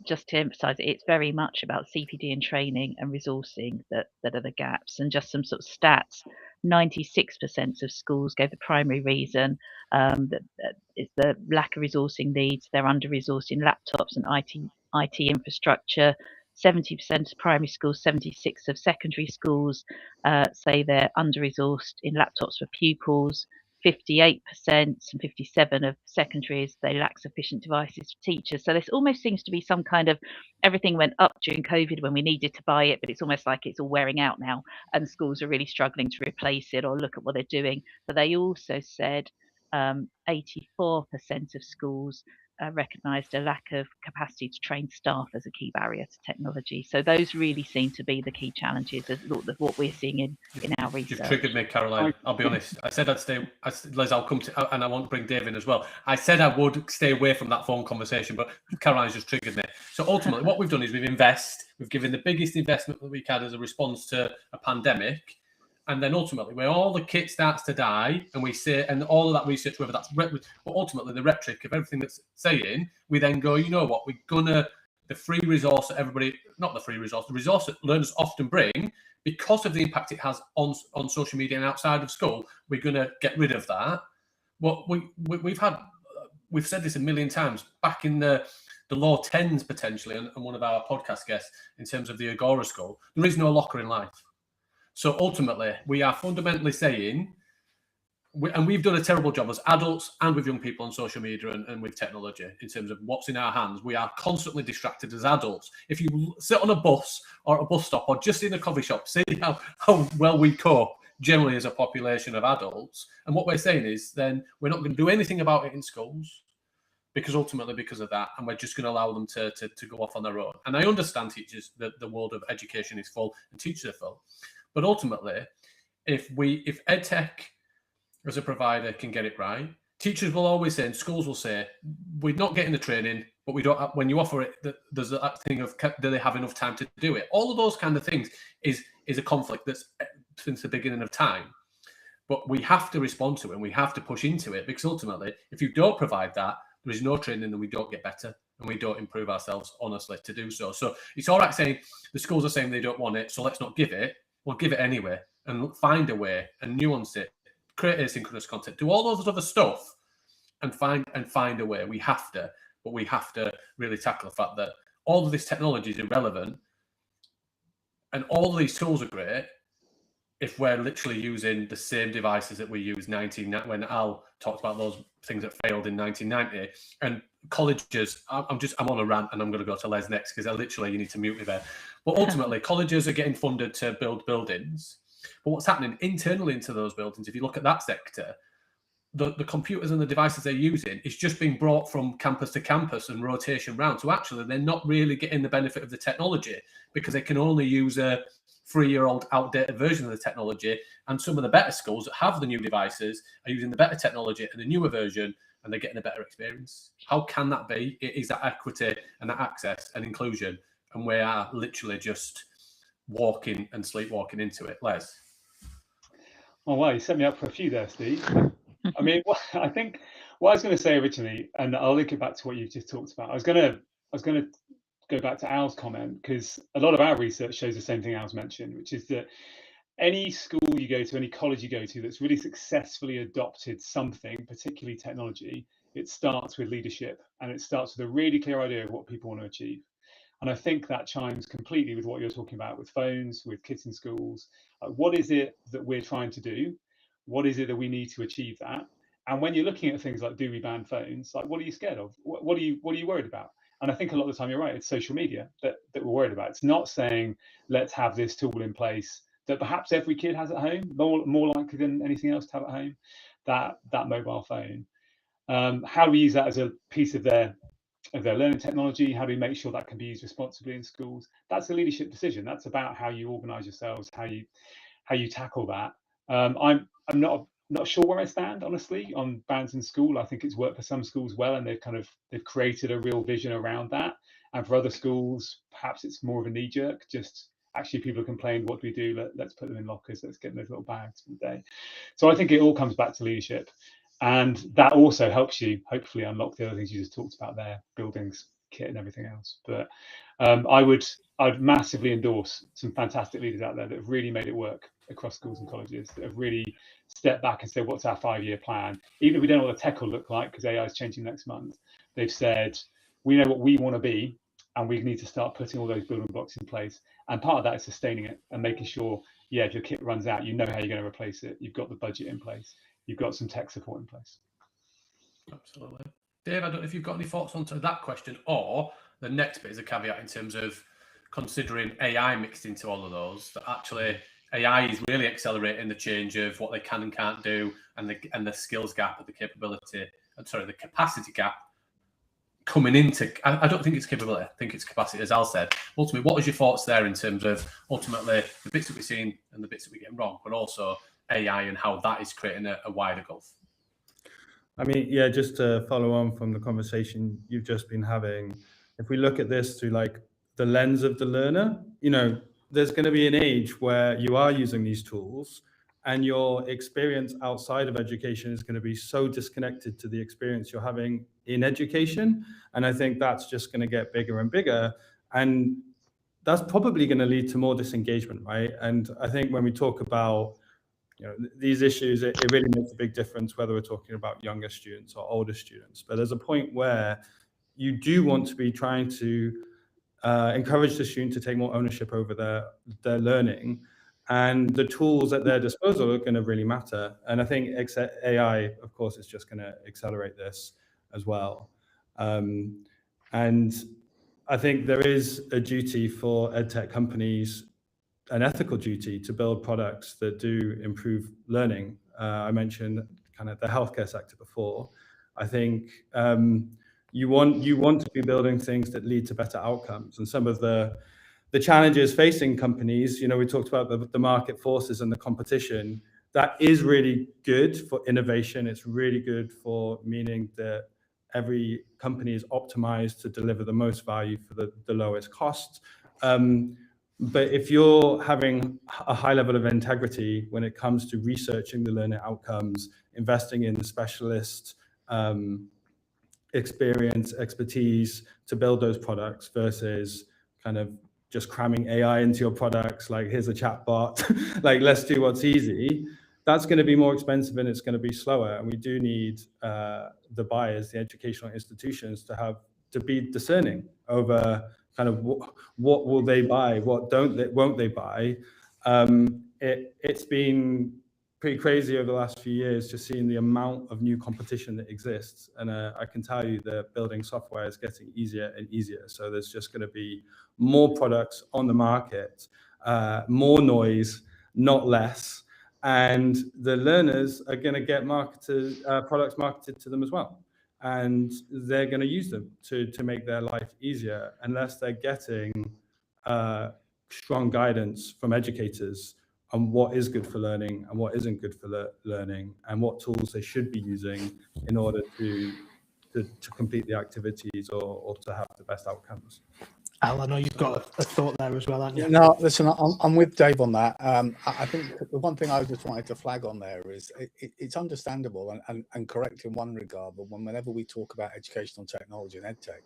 Just to emphasise, it's very much about CPD and training and resourcing that are the gaps. And just some sort of stats: 96% of schools gave the primary reason that is the lack of resourcing needs. They're under-resourced in laptops and IT infrastructure. 70% of primary schools, 76% of secondary schools say they're under-resourced in laptops for pupils. 58% and 57% of secondaries, they lack sufficient devices for teachers. So this almost seems to be some kind of, everything went up during COVID when we needed to buy it, but it's almost like it's all wearing out now and schools are really struggling to replace it or look at what they're doing. But they also said 84% of schools recognised a lack of capacity to train staff as a key barrier to technology. So those really seem to be the key challenges of what we're seeing in our research. You've triggered me, Caroline. I'll be honest. I said I'd stay. Liz, I'll come to, and I want to bring Dave in as well. I said I would stay away from that phone conversation, but Caroline's just triggered me. So ultimately, what we've done is we've given the biggest investment that we had as a response to a pandemic. And then ultimately, where all the kit starts to die, and we say, and all of that research, whether that's, but ultimately the rhetoric of everything that's saying, we then go, you know what, we're gonna, the free resource that everybody, not the free resource, the resource that learners often bring, because of the impact it has on social media and outside of school, we're gonna get rid of that. Well, we've said this a million times, back in the low 10s potentially, and one of our podcast guests, in terms of the Agora School, there is no locker in life. So ultimately, we are fundamentally saying, and we've done a terrible job as adults and with young people on social media and with technology in terms of what's in our hands. We are constantly distracted as adults. If you sit on a bus or a bus stop or just in a coffee shop, see how well we cope generally as a population of adults. And what we're saying is then we're not going to do anything about it in schools because ultimately because of that, and we're just going to allow them to go off on their own. And I understand teachers, that the world of education is full and teachers are full. But ultimately, if EdTech as a provider can get it right, teachers will always say, and schools will say, we're not getting the training, but we don't. When you offer it, there's that thing of, do they have enough time to do it? All of those kind of things is a conflict that's since the beginning of time. But we have to respond to it, and we have to push into it, because ultimately, if you don't provide that, there is no training, and we don't get better, and we don't improve ourselves honestly to do so. So it's all right saying the schools are saying they don't want it, so let's not give it. We'll give it anyway and find a way and nuance it, create asynchronous content, do all those other stuff and find a way. We have to really tackle the fact that all of this technology is irrelevant And all of these tools are great if we're literally using the same devices that we used when Al talked about those things that failed in 1990. And colleges, I'm on a rant, and I'm going to go to Les next because you need to mute me there. But ultimately, colleges are getting funded to build buildings. But what's happening internally into those buildings, if you look at that sector, the computers and the devices they're using is just being brought from campus to campus and rotation round. So actually, they're not really getting the benefit of the technology because they can only use a 3-year-old outdated version of the technology. And some of the better schools that have the new devices are using the better technology and the newer version, and they're getting a better experience. How can that be? It is that equity and that access and inclusion. And we are literally just walking and sleepwalking into it. Les? Oh, wow, you set me up for a few there, Steve. I mean, I think what I was going to say originally, and I'll link it back to what you've just talked about. I was going to go back to Al's comment, because a lot of our research shows the same thing Al's mentioned, which is that any school you go to, any college you go to that's really successfully adopted something, particularly technology, it starts with leadership, and it starts with a really clear idea of what people want to achieve. And I think that chimes completely with what you're talking about with phones, with kids in schools. What is it that we're trying to do? What is it that we need to achieve that? And when you're looking at things like, do we ban phones? Like, what are you scared of? What are you worried about? And I think a lot of the time you're right. It's social media that we're worried about. It's not saying let's have this tool in place that perhaps every kid has at home, more likely than anything else to have at home, that mobile phone. How do we use that as a piece of their learning technology? How do we make sure that can be used responsibly in schools? That's a leadership decision. That's about how you organise yourselves, how you tackle that. I'm not sure where I stand, honestly, on bans in school. I think it's worked for some schools well, and they've created a real vision around that. And for other schools, perhaps it's more of a knee jerk. Just actually, people have complained, what do we do? Let's put them in lockers. Let's get in those little bags for the day. So I think it all comes back to leadership. And that also helps you hopefully unlock the other things you just talked about there, buildings, kit and everything else. But I'd massively endorse some fantastic leaders out there that have really made it work across schools and colleges, that have really stepped back and said, what's our 5-year plan? Even if we don't know what the tech will look like, because AI is changing next month, they've said, we know what we want to be, and we need to start putting all those building blocks in place. And part of that is sustaining it and making sure, if your kit runs out, you know how you're going to replace it. You've got the budget in place. You've got some tech support in place. Absolutely. Dave, I don't know if you've got any thoughts onto that question, or the next bit is a caveat in terms of considering AI mixed into all of those, that actually AI is really accelerating the change of what they can and can't do, and the skills gap and the capacity gap coming into, I don't think it's capability, I think it's capacity, as Al said. Ultimately, what was your thoughts there in terms of ultimately the bits that we're seeing and the bits that we're getting wrong, but also AI and how that is creating a wider gulf? I mean, yeah, just to follow on from the conversation you've just been having, if we look at this through like the lens of the learner, there's going to be an age where you are using these tools and your experience outside of education is going to be so disconnected to the experience you're having in education. And I think that's just going to get bigger and bigger. And that's probably going to lead to more disengagement, right? And I think when we talk about these issues, it really makes a big difference whether we're talking about younger students or older students. But there's a point where you do want to be trying to encourage the student to take more ownership over their learning, and the tools at their disposal are going to really matter. And I think AI, of course, is just going to accelerate this as well. And I think there is a duty for EdTech companies, an ethical duty, to build products that do improve learning. I mentioned kind of the healthcare sector before. I think you want to be building things that lead to better outcomes. And some of the challenges facing companies, we talked about the market forces and the competition. That is really good for innovation. It's really good for meaning that every company is optimized to deliver the most value for the lowest cost. But if you're having a high level of integrity when it comes to researching the learner outcomes, investing in the specialist expertise to build those products versus kind of just cramming AI into your products, like here's a chat bot, like let's do what's easy, that's going to be more expensive and it's going to be slower. And we do need the buyers, the educational institutions, to be discerning over kind of what will they buy, what won't they buy. It's been pretty crazy over the last few years, just seeing the amount of new competition that exists. And I can tell you that building software is getting easier and easier. So there's just going to be more products on the market, more noise, not less. And the learners are going to get products marketed to them as well. And they're going to use them to make their life easier, unless they're getting strong guidance from educators on what is good for learning and what isn't good for learning, and what tools they should be using in order to complete the activities or to have the best outcomes. Al, I know you've got a thought there as well, haven't you? No, listen, I'm with Dave on that. I think the one thing I just wanted to flag on there is it's understandable and correct in one regard, but whenever we talk about educational technology and EdTech,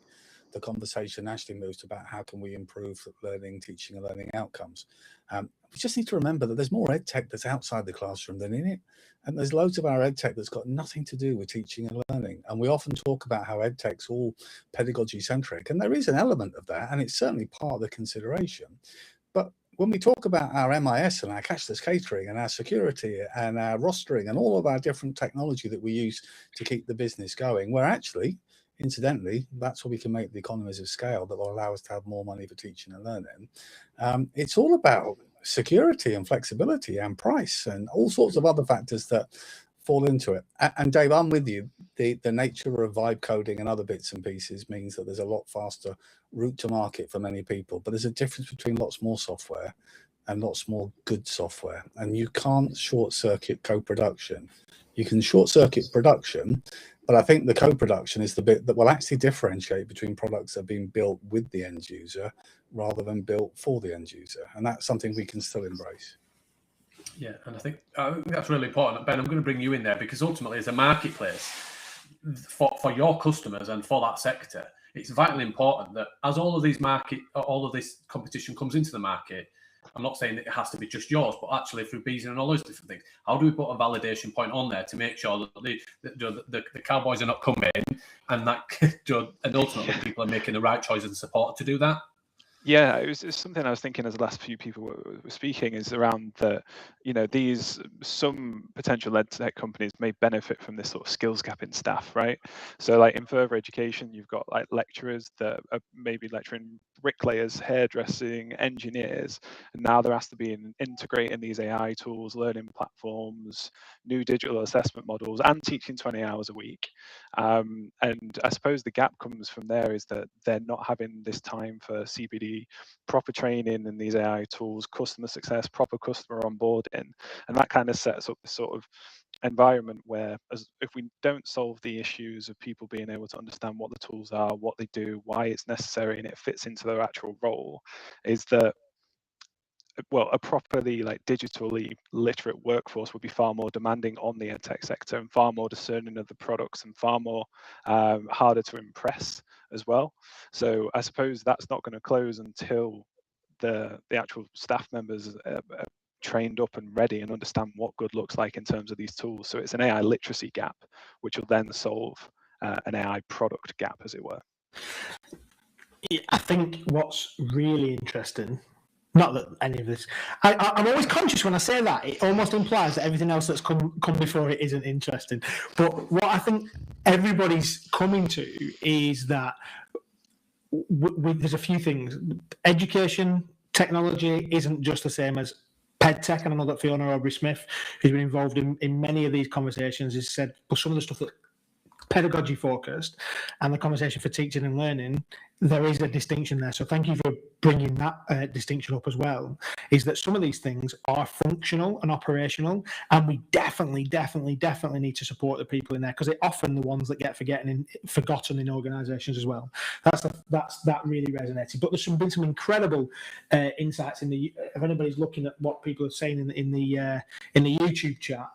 the conversation actually moves about how can we improve learning, teaching and learning outcomes. We just need to remember that there's more EdTech that's outside the classroom than in it. And there's loads of our EdTech that's got nothing to do with teaching and learning. And we often talk about how EdTech's all pedagogy centric, and there is an element of that, and it's certainly part of the consideration. But when we talk about our MIS and our cashless catering and our security and our rostering and all of our different technology that we use to keep the business going, we're actually, incidentally, that's where we can make the economies of scale that will allow us to have more money for teaching and learning. It's all about security and flexibility and price and all sorts of other factors that fall into it. And Dave, I'm with you. The nature of vibe coding and other bits and pieces means that there's a lot faster route to market for many people. But there's a difference between lots more software and lots more good software. And you can't short circuit co-production. You can short circuit production, but I think the co-production is the bit that will actually differentiate between products that are being built with the end user rather than built for the end user. And that's something we can still embrace. Yeah, and I think that's really important. Ben, I'm going to bring you in there because ultimately as a marketplace, for your customers and for that sector, it's vitally important that as all of this competition comes into the market, I'm not saying that it has to be just yours, but actually through BESA and all those different things, how do we put a validation point on there to make sure that the cowboys are not coming and that and ultimately people are making the right choices and support to do that? Yeah, it's something I was thinking as the last few people were speaking is around the, some potential EdTech companies may benefit from this sort of skills gap in staff, right? So like in further education, you've got like lecturers that are maybe lecturing bricklayers, hairdressing, engineers, and now they're asked to be integrating these AI tools, learning platforms, new digital assessment models, and teaching 20 hours a week. And I suppose the gap comes from there is that they're not having this time for CPD, proper training in these AI tools, customer success, proper customer onboarding, and that kind of sets up this sort of environment where if we don't solve the issues of people being able to understand what the tools are, what they do, why it's necessary, and it fits into their actual role, is that a properly digitally literate workforce would be far more demanding on the EdTech sector and far more discerning of the products and far more harder to impress as well. So I suppose that's not going to close until the actual staff members are trained up and ready and understand what good looks like in terms of these tools. So it's an AI literacy gap, which will then solve an AI product gap, as it were. I think what's really interesting, not that any of this, I'm always conscious when I say that, it almost implies that everything else that's come before it isn't interesting. But what I think everybody's coming to is that there's a few things. Education technology isn't just the same as EdTech, and I know that Fiona Aubrey-Smith, who's been involved in many of these conversations, has said, well, some of the stuff that pedagogy focused and the conversation for teaching and learning, there is a distinction there. So thank you for bringing that distinction up as well, is that some of these things are functional and operational, and we definitely need to support the people in there, because they're often the ones that get forgotten in organisations as well. That really resonated. But there's been some incredible insights if anybody's looking at what people are saying in the YouTube chat.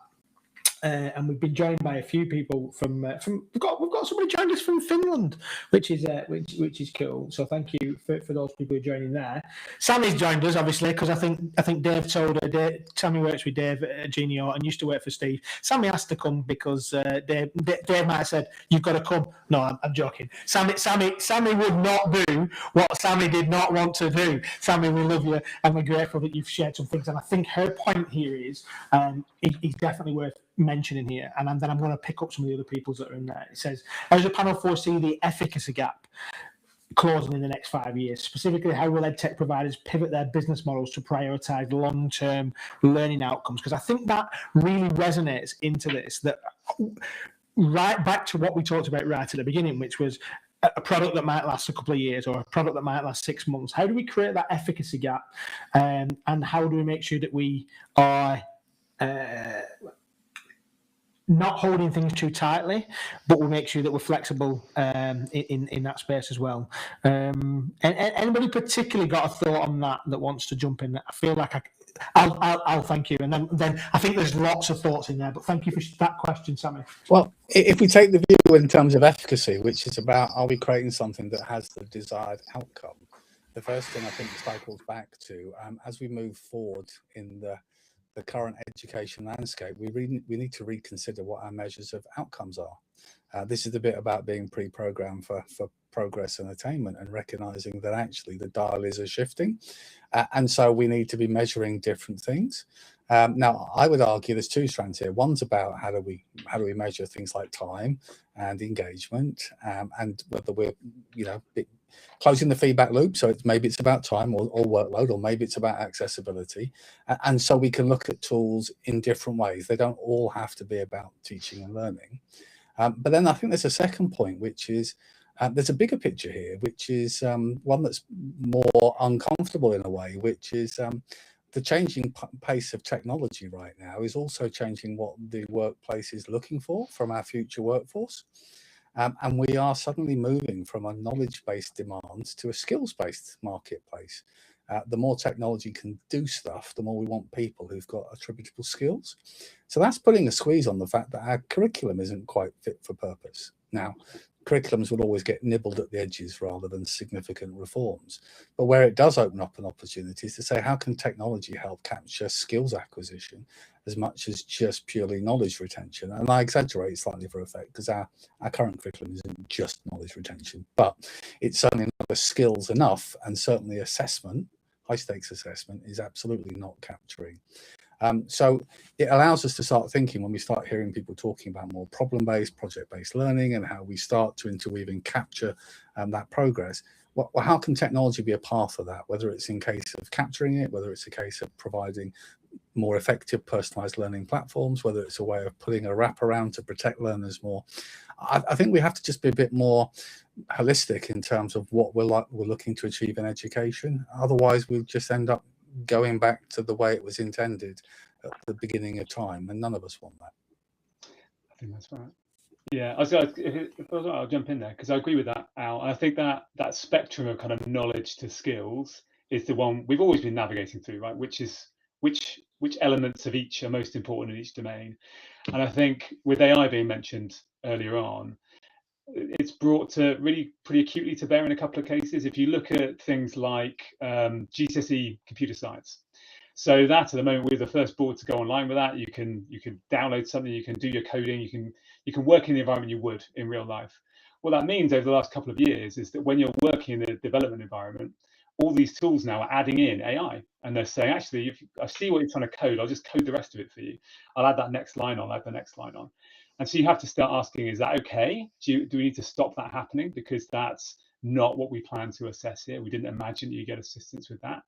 and we've been joined by a few people from we've got somebody joined us from Finland, which is cool. So thank you for those people who are joining there. Sammy's joined us obviously because I think Dave told her. Sammy works with Dave at Genio and used to work for Steve. Sammy has to come because Dave might have said you've got to come. No, I'm joking. Sammy would not do what Sammy did not want to do. Sammy, we love you and we're grateful that you've shared some things. And I think her point here is he's definitely worth mentioning here, and then I'm going to pick up some of the other people's that are in there. It says, as the panel foresee the efficacy gap closing in the next 5 years, specifically how will EdTech providers pivot their business models to prioritise long-term learning outcomes? Because I think that really resonates into this, that right back to what we talked about right at the beginning, which was a product that might last a couple of years or a product that might last 6 months. How do we create that efficacy gap, and how do we make sure that we are not holding things too tightly, but we'll make sure that we're flexible in that space as well. And anybody particularly got a thought on that wants to jump in? I feel like I'll thank you, and then I think there's lots of thoughts in there. But thank you for that question, Sammy. Well, if we take the view in terms of efficacy, which is about are we creating something that has the desired outcome, the first thing I think cycles back to as we move forward in the current education landscape, we need to reconsider what our measures of outcomes are. This is the bit about being pre-programmed for progress and attainment, and recognizing that actually the dial is shifting, and so we need to be measuring different things. Now, I would argue there's two strands here. One's about how do we measure things like time and engagement, and whether we're closing the feedback loop. So maybe it's about time or workload, or maybe it's about accessibility. And so we can look at tools in different ways. They don't all have to be about teaching and learning. But then I think there's a second point, which is there's a bigger picture here, which is one that's more uncomfortable in a way, which is the changing pace of technology right now is also changing what the workplace is looking for from our future workforce. And we are suddenly moving from a knowledge-based demand to a skills-based marketplace. The more technology can do stuff, the more we want people who've got attributable skills. So that's putting a squeeze on the fact that our curriculum isn't quite fit for purpose. Now, curriculums will always get nibbled at the edges rather than significant reforms. But where it does open up an opportunity is to say, how can technology help capture skills acquisition as much as just purely knowledge retention? And I exaggerate slightly for effect, because our current curriculum isn't just knowledge retention, but it's certainly not the skills enough, and certainly assessment, high stakes assessment, is absolutely not capturing. So it allows us to start thinking, when we start hearing people talking about more problem-based, project-based learning, and how we start to interweave and capture that progress. Well, how can technology be a part of that? Whether it's in case of capturing it, whether it's a case of providing more effective personalized learning platforms, whether it's a way of putting a wraparound to protect learners more. I think we have to just be a bit more holistic in terms of what we're looking to achieve in education. Otherwise, we'll just end up going back to the way it was intended at the beginning of time, and none of us want that. I think that's right. Yeah, I'll jump in there, because I agree with that, Al. I think that spectrum of kind of knowledge to skills is the one we've always been navigating through, right? Which elements of each are most important in each domain. And I think with AI being mentioned earlier on, it's brought to really pretty acutely to bear in a couple of cases. If you look at things like GCSE computer science, so that at the moment we're the first board to go online with that. You can download something, you can do your coding, you can work in the environment you would in real life. What that means over the last couple of years is that when you're working in a development environment, all these tools now are adding in AI, and they're saying, actually, if I see what you're trying to code, I'll just code the rest of it for you. I'll add that next line on, add the next line on. And so you have to start asking, is that okay? Do we need to stop that happening? Because that's not what we plan to assess here. We didn't imagine that you get assistance with that.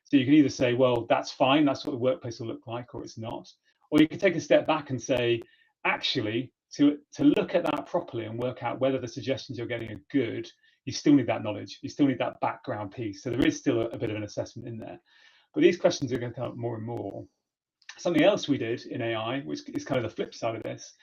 So you can either say, well, that's fine, that's what the workplace will look like, or it's not. Or you can take a step back and say, actually, to look at that properly and work out whether the suggestions you're getting are good, you still need that knowledge, you still need that background piece. So there is still a bit of an assessment in there. But these questions are going to come up more and more. Something else we did in AI, which is kind of the flip side of this,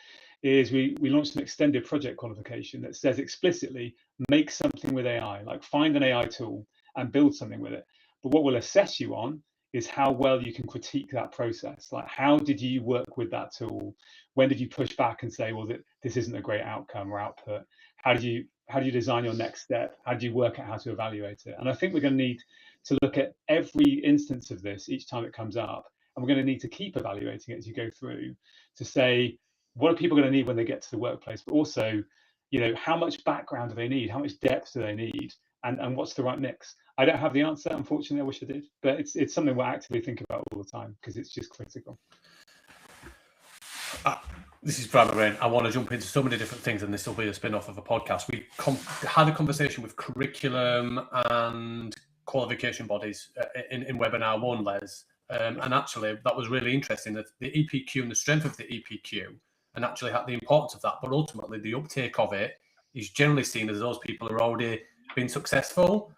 is we launched an extended project qualification that says explicitly, make something with AI, like find an AI tool and build something with it. But what we'll assess you on is how well you can critique that process. Like, how did you work with that tool? When did you push back and say, well, this isn't a great outcome or output? How do you design your next step? How do you work out how to evaluate it? And I think we're going to need to look at every instance of this each time it comes up, and we're going to need to keep evaluating it as you go through to say, what are people going to need when they get to the workplace? But also, how much background do they need? How much depth do they need? And what's the right mix? I don't have the answer, unfortunately. I wish I did, but it's something we're actively thinking about all the time because it's just critical. This is Brad Moraine. I want to jump into so many different things, and this will be a spin-off of a podcast. We had a conversation with curriculum and qualification bodies in webinar 1, Les, and actually that was really interesting, that the EPQ and the strength of the EPQ, and actually the importance of that, but ultimately the uptake of it is generally seen as those people who are already been successful.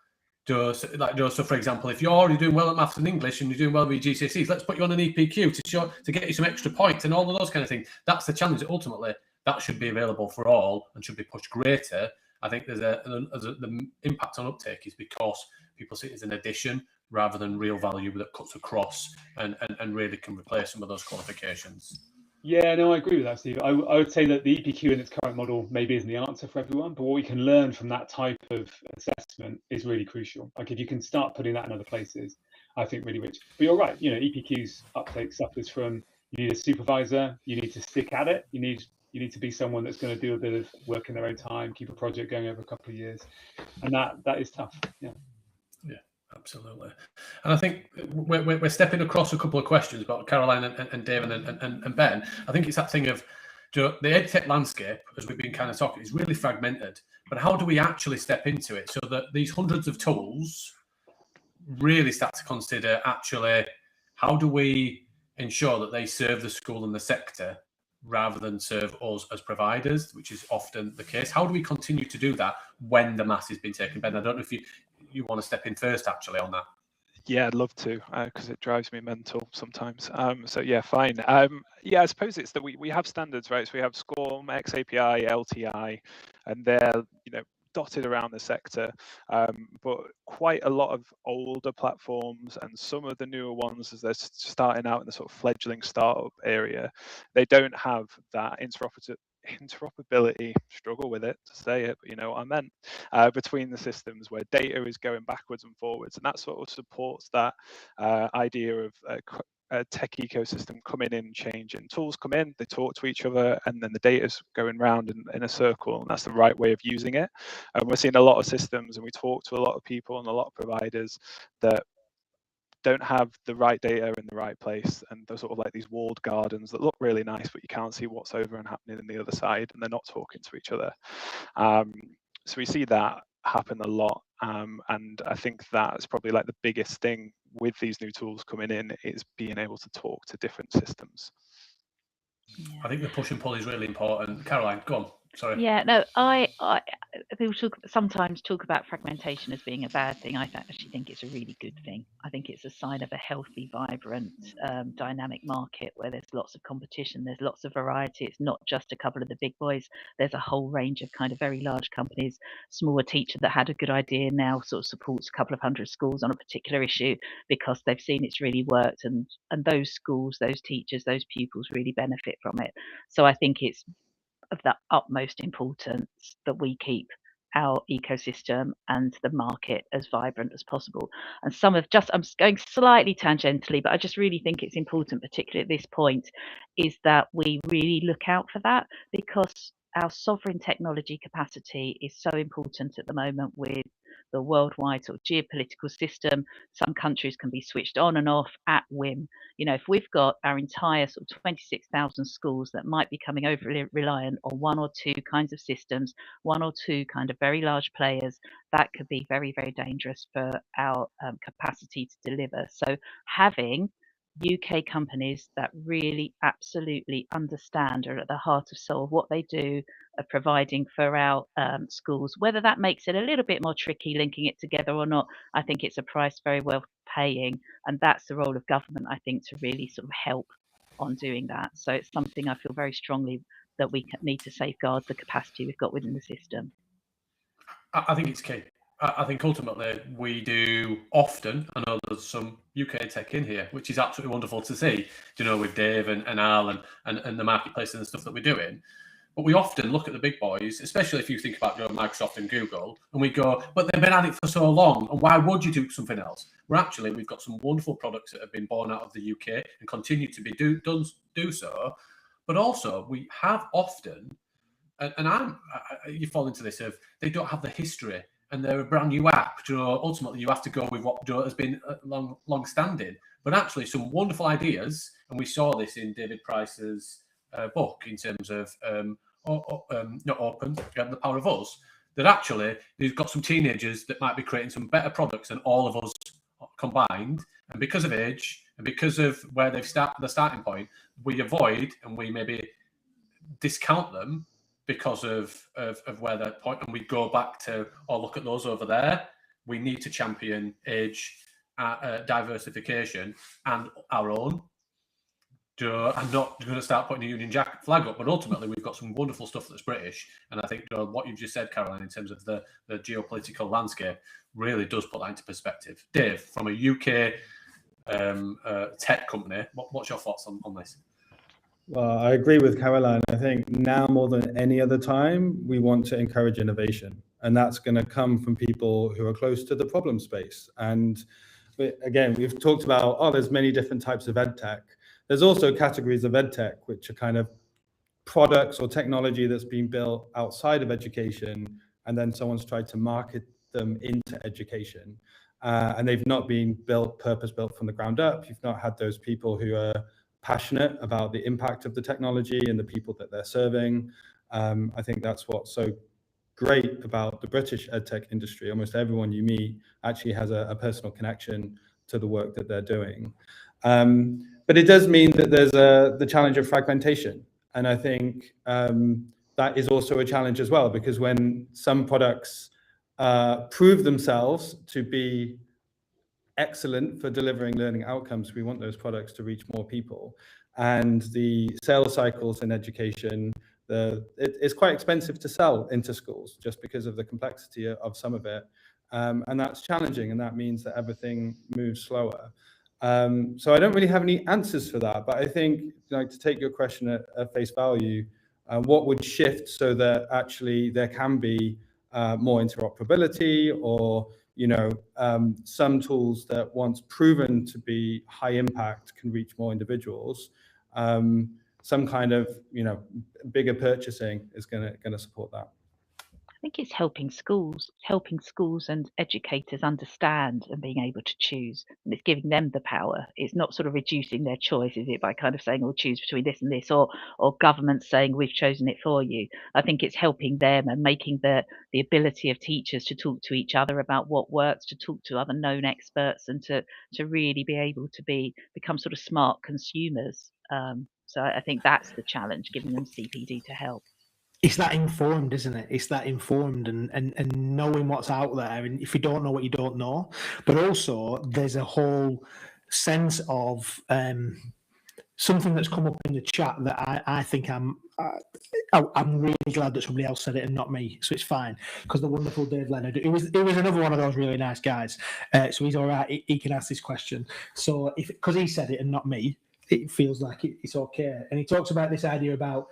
So, for example, if you're already doing well at maths and English and you're doing well with your GCSEs, let's put you on an EPQ to get you some extra points and all of those kind of things. That's the challenge. Ultimately, that should be available for all and should be pushed greater. I think the impact on uptake is because people see it as an addition rather than real value that cuts across and really can replace some of those qualifications. Yeah, no, I agree with that, Steve. I would say that the EPQ in its current model maybe isn't the answer for everyone, but what we can learn from that type of assessment is really crucial. Like, if you can start putting that in other places, I think really rich. But you're right, EPQ's uptake suffers from, you need a supervisor, you need to stick at it, you need to be someone that's going to do a bit of work in their own time, keep a project going over a couple of years, and that is tough. Yeah. Absolutely. And I think we're stepping across a couple of questions about Caroline and David and Ben. I think it's that thing of the EdTech landscape, as we've been kind of talking, is really fragmented. But how do we actually step into it so that these hundreds of tools really start to consider actually how do we ensure that they serve the school and the sector rather than serve us as providers, which is often the case? How do we continue to do that when the mass has been taken? Ben, I don't know if you want to step in first actually on that. Yeah, I'd love to, because it drives me mental sometimes. So yeah, fine. Yeah, I suppose it's that we have standards, right? So we have SCORM, XAPI, LTI, and they're dotted around the sector, but quite a lot of older platforms and some of the newer ones, as they're starting out in the sort of fledgling startup area, they don't have that interoperability, struggle with it to say it, but you know what I meant, between the systems where data is going backwards and forwards, and that sort of supports that idea of a tech ecosystem coming in, changing. Tools come in, they talk to each other, and then the data's going round in a circle, and that's the right way of using it. And we're seeing a lot of systems, and we talk to a lot of people and a lot of providers that don't have the right data in the right place, and they're sort of like these walled gardens that look really nice, but you can't see what's over and happening in the other side, and they're not talking to each other. So we see that happen a lot, and I think that's probably like the biggest thing with these new tools coming in, is being able to talk to different systems. Yeah. I think the push and pull is really important. Caroline, go on. Sorry. Yeah, no, I people sometimes talk about fragmentation as being a bad thing. I actually think it's a really good thing. I think it's a sign of a healthy, vibrant, dynamic market where there's lots of competition, there's lots of variety. It's not just a couple of the big boys. There's a whole range of kind of very large companies. Smaller teacher that had a good idea now sort of supports a couple of hundred schools on a particular issue because they've seen it's really worked, and those schools, those teachers, those pupils really benefit from it. So I think it's of the utmost importance that we keep our ecosystem and the market as vibrant as possible. And I'm going slightly tangentially, but I just really think it's important, particularly at this point, is that we really look out for that, because our sovereign technology capacity is so important at the moment with the worldwide sort of geopolitical system. Some countries can be switched on and off at whim. If we've got our entire sort of 26,000 schools that might be becoming overly reliant on one or two kinds of systems, one or two kind of very large players, that could be very, very dangerous for our capacity to deliver. So having UK companies that really absolutely understand, or at the heart of soul, what they do, of providing for our schools, whether that makes it a little bit more tricky linking it together or not, I think it's a price very well paying, and that's the role of government, I think, to really sort of help on doing that. So it's something I feel very strongly that we need to safeguard the capacity we've got within the system. I think it's key. I think ultimately we do often, I know there's some UK tech in here, which is absolutely wonderful to see, you know, with Dave and Earl and the marketplace and the stuff that we're doing. But we often look at the big boys, especially if you think about Microsoft and Google, and we go, but they've been at it for so long, and why would you do something else? Well, actually, we've got some wonderful products that have been born out of the UK and continue to be do so. But also, we have often, and you fall into this of, they don't have the history, and they're a brand new app. You know, ultimately, you have to go with what has been long standing. But actually, some wonderful ideas, and we saw this in David Price's book in terms of not open, the power of us. That actually, they've got some teenagers that might be creating some better products than all of us combined. And because of age and because of where they've the starting point, we avoid and we maybe discount them because of where they're point, and we go back to, oh, look at those over there. We need to champion age diversification and our own. I'm not going to start putting a Union Jack flag up, but ultimately we've got some wonderful stuff that's British. And I think what you've just said, Caroline, in terms of the geopolitical landscape, really does put that into perspective. Dave, from a UK tech company, what's your thoughts on this? Well, I agree with Caroline. I think now more than any other time, we want to encourage innovation. And that's going to come from people who are close to the problem space. And again, we've talked about, there's many different types of EdTech. There's also categories of EdTech, which are kind of products or technology that's been built outside of education, and then someone's tried to market them into education. And they've not been purpose-built from the ground up. You've not had those people who are passionate about the impact of the technology and the people that they're serving. I think that's what's so great about the British EdTech industry. Almost everyone you meet actually has a personal connection to the work that they're doing. But it does mean that there's the challenge of fragmentation. And I think that is also a challenge as well, because when some products prove themselves to be excellent for delivering learning outcomes, we want those products to reach more people. And the sales cycles in education, it's quite expensive to sell into schools just because of the complexity of some of it. And that's challenging, and that means that everything moves slower. So I don't really have any answers for that, but I think, like, to take your question at face value, what would shift so that actually there can be more interoperability, or some tools that, once proven to be high impact, can reach more individuals. Some kind of bigger purchasing is going to support that. I think it's helping schools and educators understand and being able to choose, and it's giving them the power. It's not sort of reducing their choice, is it, by kind of saying, "Oh, choose between this and this," or government saying, "We've chosen it for you." I think it's helping them and making the ability of teachers to talk to each other about what works, to talk to other known experts, and to really be able to become sort of smart consumers. So I think that's the challenge, giving them CPD to help. It's that informed, isn't it? It's that informed and knowing what's out there. And if you don't know what you don't know, but also there's a whole sense of something that's come up in the chat that I think I'm really glad that somebody else said it and not me. So it's fine, because the wonderful Dave Leonard, it was another one of those really nice guys. So he's all right. He can ask this question. So because he said it and not me, it feels like it's okay. And he talks about this idea about,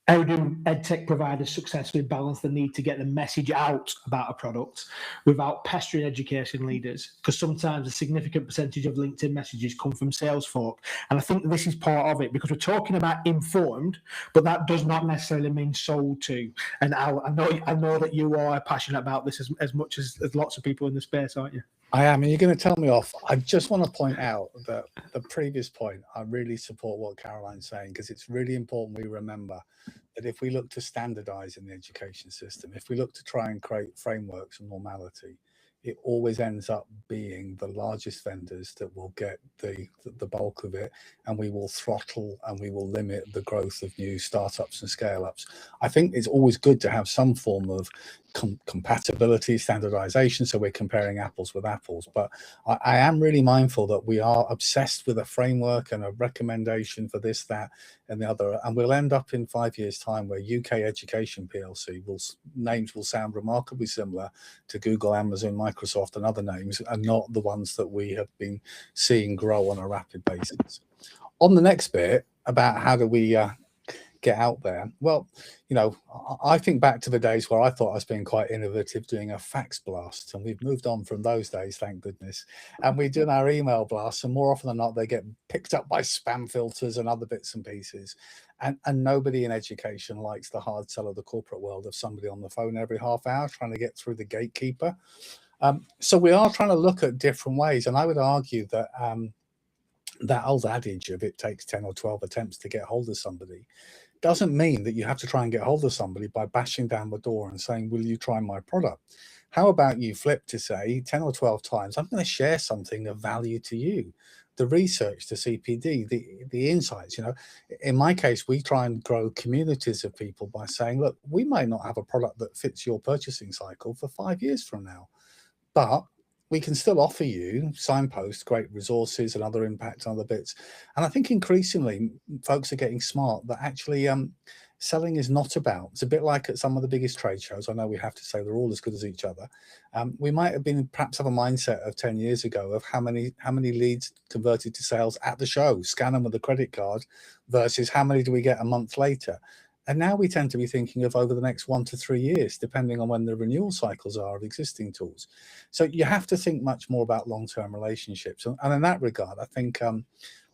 how do EdTech providers successfully balance the need to get the message out about a product without pestering education leaders? Because sometimes a significant percentage of LinkedIn messages come from sales folk. And I think this is part of it, because we're talking about informed, but that does not necessarily mean sold to. And I know that you are passionate about this as much as lots of people in the space, aren't you? I am, and you're going to tell me off. I just want to point out that the previous point, I really support what Caroline's saying, because it's really important we remember that if we look to standardize in the education system, if we look to try and create frameworks of normality, it always ends up being the largest vendors that will get the bulk of it, and we will throttle and we will limit the growth of new startups and scale-ups. I think it's always good to have some form of compatibility, standardization, so we're comparing apples with apples. But I am really mindful that we are obsessed with a framework and a recommendation for this, that, and the other, and we'll end up in 5 years' time where UK Education PLC names will sound remarkably similar to Google, Amazon, Microsoft, and other names, and not the ones that we have been seeing grow on a rapid basis. On the next bit about how do we get out there, well, you know, I think back to the days where I thought I was being quite innovative doing a fax blast, and we've moved on from those days, thank goodness, and we do our email blasts, and more often than not they get picked up by spam filters and other bits and pieces, and nobody in education likes the hard sell of the corporate world of somebody on the phone every half hour trying to get through the gatekeeper. So we are trying to look at different ways, and I would argue that that old adage of it takes 10 or 12 attempts to get hold of somebody doesn't mean that you have to try and get hold of somebody by bashing down the door and saying, will you try my product? How about you flip to say 10 or 12 times, I'm going to share something of value to you. The research, the CPD, the insights, you know, in my case, we try and grow communities of people by saying, look, we might not have a product that fits your purchasing cycle for 5 years from now, but we can still offer you signposts, great resources and other impact on other bits. And I think increasingly folks are getting smart that actually selling is not about, it's a bit like at some of the biggest trade shows. I know we have to say they're all as good as each other. We might have been perhaps have a mindset of 10 years ago of how many leads converted to sales at the show, scan them with a credit card, versus how many do we get a month later. And now we tend to be thinking of over the next 1 to 3 years, depending on when the renewal cycles are of existing tools. So you have to think much more about long-term relationships. And in that regard, I think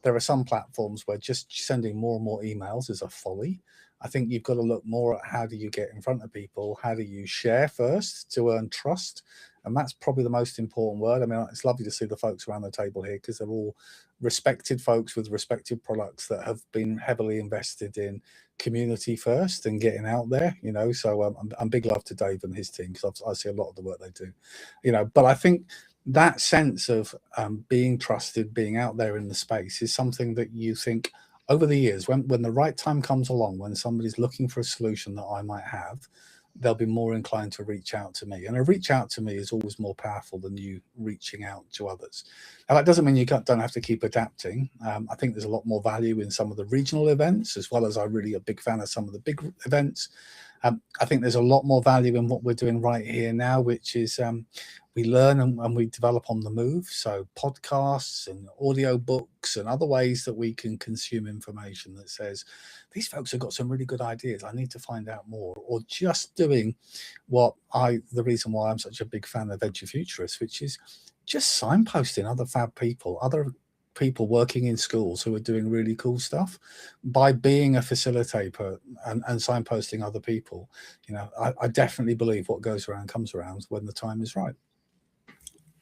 there are some platforms where just sending more and more emails is a folly. I think you've got to look more at how do you get in front of people? How do you share first to earn trust? And that's probably the most important word. I mean, it's lovely to see the folks around the table here because they're all respected folks with respected products that have been heavily invested in community first and getting out there, you know. So I'm big love to Dave and his team because I see a lot of the work they do, you know. But I think that sense of being trusted, being out there in the space is something that you think over the years, when the right time comes along, when somebody's looking for a solution that I might have, they'll be more inclined to reach out to me. And a reach out to me is always more powerful than you reaching out to others. Now, that doesn't mean you don't have to keep adapting. I think there's a lot more value in some of the regional events, as well as I'm really a big fan of some of the big events. I think there's a lot more value in what we're doing right here now, which is we learn and we develop on the move. So podcasts and audio books and other ways that we can consume information that says, these folks have got some really good ideas, I need to find out more. Or just doing the reason why I'm such a big fan of Edufuturists, which is just signposting other fab people, other people working in schools who are doing really cool stuff by being a facilitator and signposting other people. You know, I definitely believe what goes around comes around when the time is right.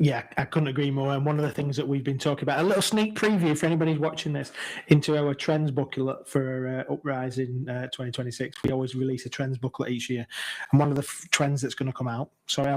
Yeah, I couldn't agree more. And one of the things that we've been talking about, a little sneak preview for anybody watching this, into our trends booklet for Uprising 2026. We always release a trends booklet each year. And one of the trends that's going to come out, sorry,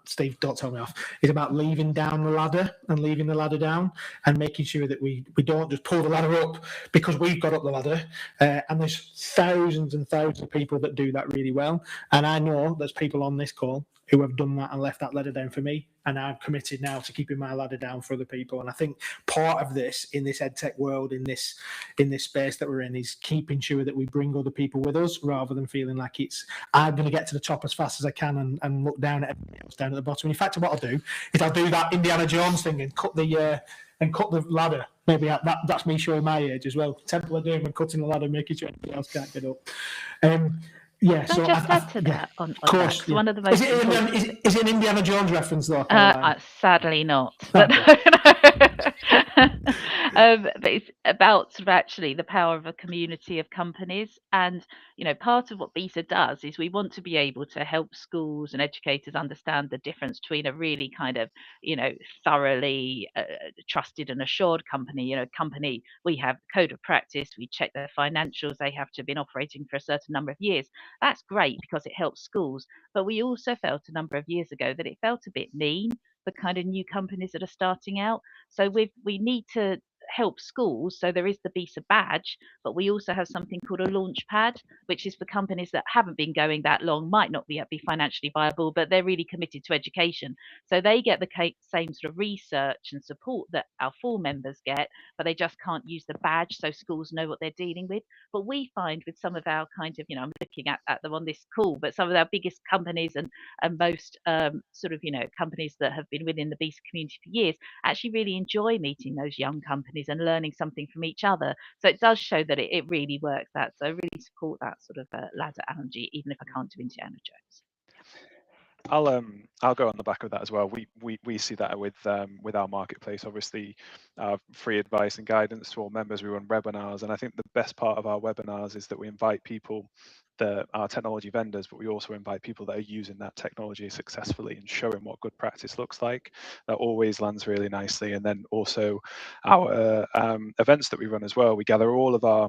Steve, don't tell me off, is about leaving down the ladder and leaving the ladder down and making sure that we don't just pull the ladder up because we've got up the ladder. And there's thousands and thousands of people that do that really well. And I know there's people on this call who have done that and left that ladder down for me, and I'm committed now to keeping my ladder down for other people. And I think part of this in this EdTech world, in this space that we're in, is keeping sure that we bring other people with us rather than feeling like it's I'm going to get to the top as fast as I can and look down at everybody else down at the bottom. In fact, what I'll do is I'll do that Indiana Jones thing and cut the ladder. Maybe that's me showing my age as well. Temple of Doom and cutting the ladder, making sure anybody else can't get up. Yeah, Can so I just add to that? On of course, that, one of the most is it an Indiana Jones reference though? Sadly not. But, but it's about sort of actually the power of a community of companies. And, you know, part of what BESA does is we want to be able to help schools and educators understand the difference between a really kind of, you know, thoroughly trusted and assured company. You know, company, we have code of practice, we check their financials, they have to have been operating for a certain number of years. That's great because it helps schools. But we also felt a number of years ago that it felt a bit mean for kind of new companies that are starting out. So we need to help schools. So there is the BESA badge, but we also have something called a launch pad, which is for companies that haven't been going that long, might not be financially viable, but they're really committed to education. So they get the same sort of research and support that our full members get, but they just can't use the badge, so schools know what they're dealing with. But we find with some of our kind of, I'm looking at them on this call, but some of our biggest companies and most sort of, companies that have been within the BESA community for years actually really enjoy meeting those young companies and learning something from each other. So it does show that it really works. So I really support that sort of ladder analogy, even if I can't do Indiana Jones. I'll go on the back of that as well. We see that with our marketplace. Obviously, free advice and guidance to all members. We run webinars, and I think the best part of our webinars is that we invite people that are technology vendors, but we also invite people that are using that technology successfully and showing what good practice looks like. That always lands really nicely. And then also our events that we run as well. We gather all of our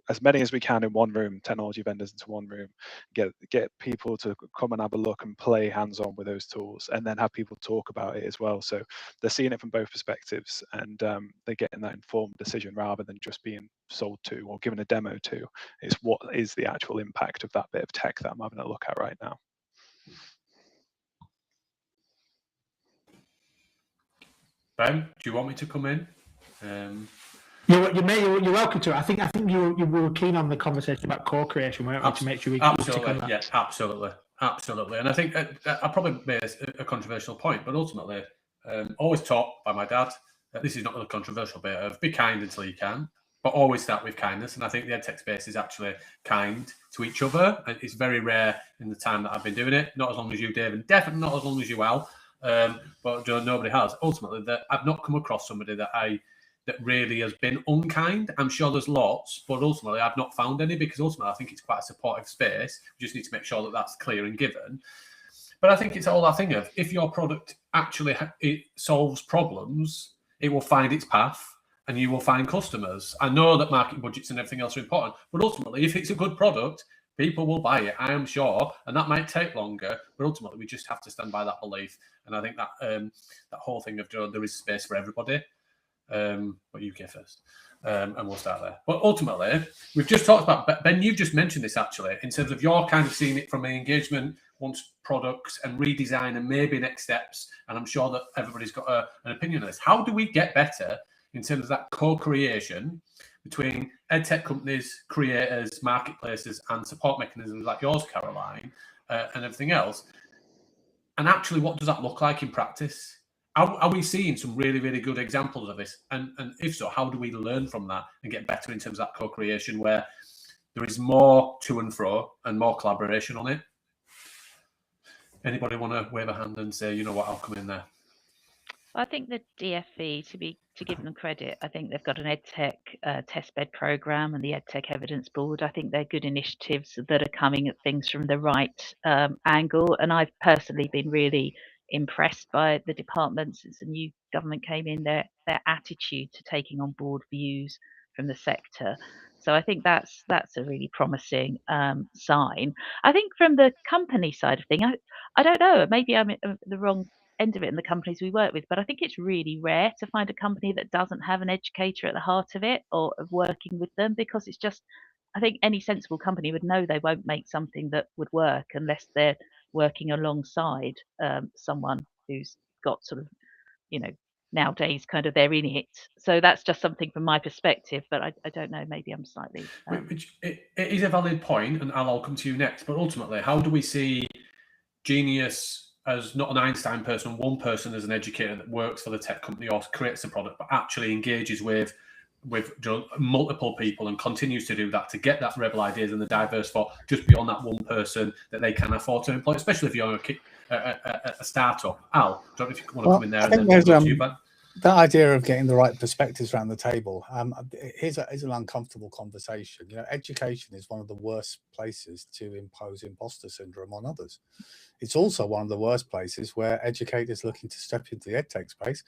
as many as we can in one room, technology vendors into one room, get people to come and have a look and play hands-on with those tools, and then have people talk about it as well. So they're seeing it from both perspectives, and they're getting that informed decision rather than just being sold to or given a demo to. It's what is the actual impact of that bit of tech that I'm having a look at right now. Ben, do you want me to come in? You're welcome to. I think you were keen on the conversation about co-creation, weren't we? To make sure we absolutely, yeah, absolutely. And I think I probably made a controversial point, but ultimately, always taught by my dad. This is not a controversial bit of be kind until you can, but always start with kindness. And I think the EdTech space is actually kind to each other. It's very rare in the time that I've been doing it. Not as long as you, Dave, and definitely not as long as you, Al. But nobody has. Ultimately, that I've not come across somebody that really has been unkind. I'm sure there's lots, but ultimately I've not found any, because ultimately I think it's quite a supportive space. We just need to make sure that that's clear and given. But I think it's all that thing of, if your product actually it solves problems, it will find its path and you will find customers. I know that market budgets and everything else are important, but ultimately if it's a good product, people will buy it, I am sure, and that might take longer, but ultimately we just have to stand by that belief. And I think that that whole thing of there is space for everybody. But UK first, and we'll start there. But ultimately, we've just talked about, Ben, you've just mentioned this actually, in terms of your kind of seeing it from an engagement, once products and redesign and maybe next steps, and I'm sure that everybody's got an opinion on this. How do we get better in terms of that co-creation between EdTech companies, creators, marketplaces, and support mechanisms like yours, Caroline, and everything else? And actually, what does that look like in practice? Are we seeing some really, really good examples of this? And if so, how do we learn from that and get better in terms of that co-creation where there is more to and fro and more collaboration on it? Anybody want to wave a hand and say, you know what, I'll come in there? I think the DFE, to give them credit, I think they've got an EdTech testbed program and the EdTech evidence board. I think they're good initiatives that are coming at things from the right angle. And I've personally been really impressed by the department since the new government came in, their attitude to taking on board views from the sector. So I think that's a really promising sign. I think from the company side of thing, I don't know, maybe I'm at the wrong end of it in the companies we work with, but I think it's really rare to find a company that doesn't have an educator at the heart of it or of working with them, because it's just, I think any sensible company would know they won't make something that would work unless they're working alongside someone who's got sort of, nowadays kind of they're in it. So that's just something from my perspective, but I don't know, maybe I'm slightly... It is a valid point, and I'll come to you next, but ultimately, how do we see genius as not an Einstein person, one person as an educator that works for the tech company or creates a product, but actually engages with multiple people and continues to do that to get that rebel ideas and the diverse thought just beyond that one person that they can afford to employ, especially if you're a startup. Al, don't know if you want to come in there and then we'll go to you, Ben. That idea of getting the right perspectives around the table, here's an uncomfortable conversation. Education is one of the worst places to impose imposter syndrome on others. It's also one of the worst places where educators looking to step into the EdTech space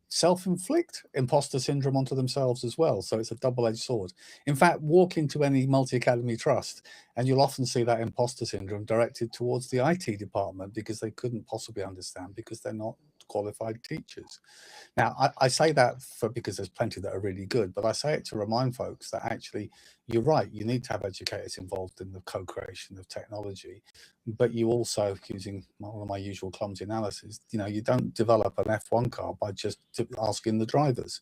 self-inflict imposter syndrome onto themselves as well. So it's a double-edged sword. In fact, walk into any multi-academy trust and you'll often see that imposter syndrome directed towards the IT department because they couldn't possibly understand, because they're not qualified teachers. Now, I say that because there's plenty that are really good, but I say it to remind folks that actually, you're right, you need to have educators involved in the co-creation of technology, but you also, using one of my usual clumsy analysis, you don't develop an F1 car by just asking the drivers.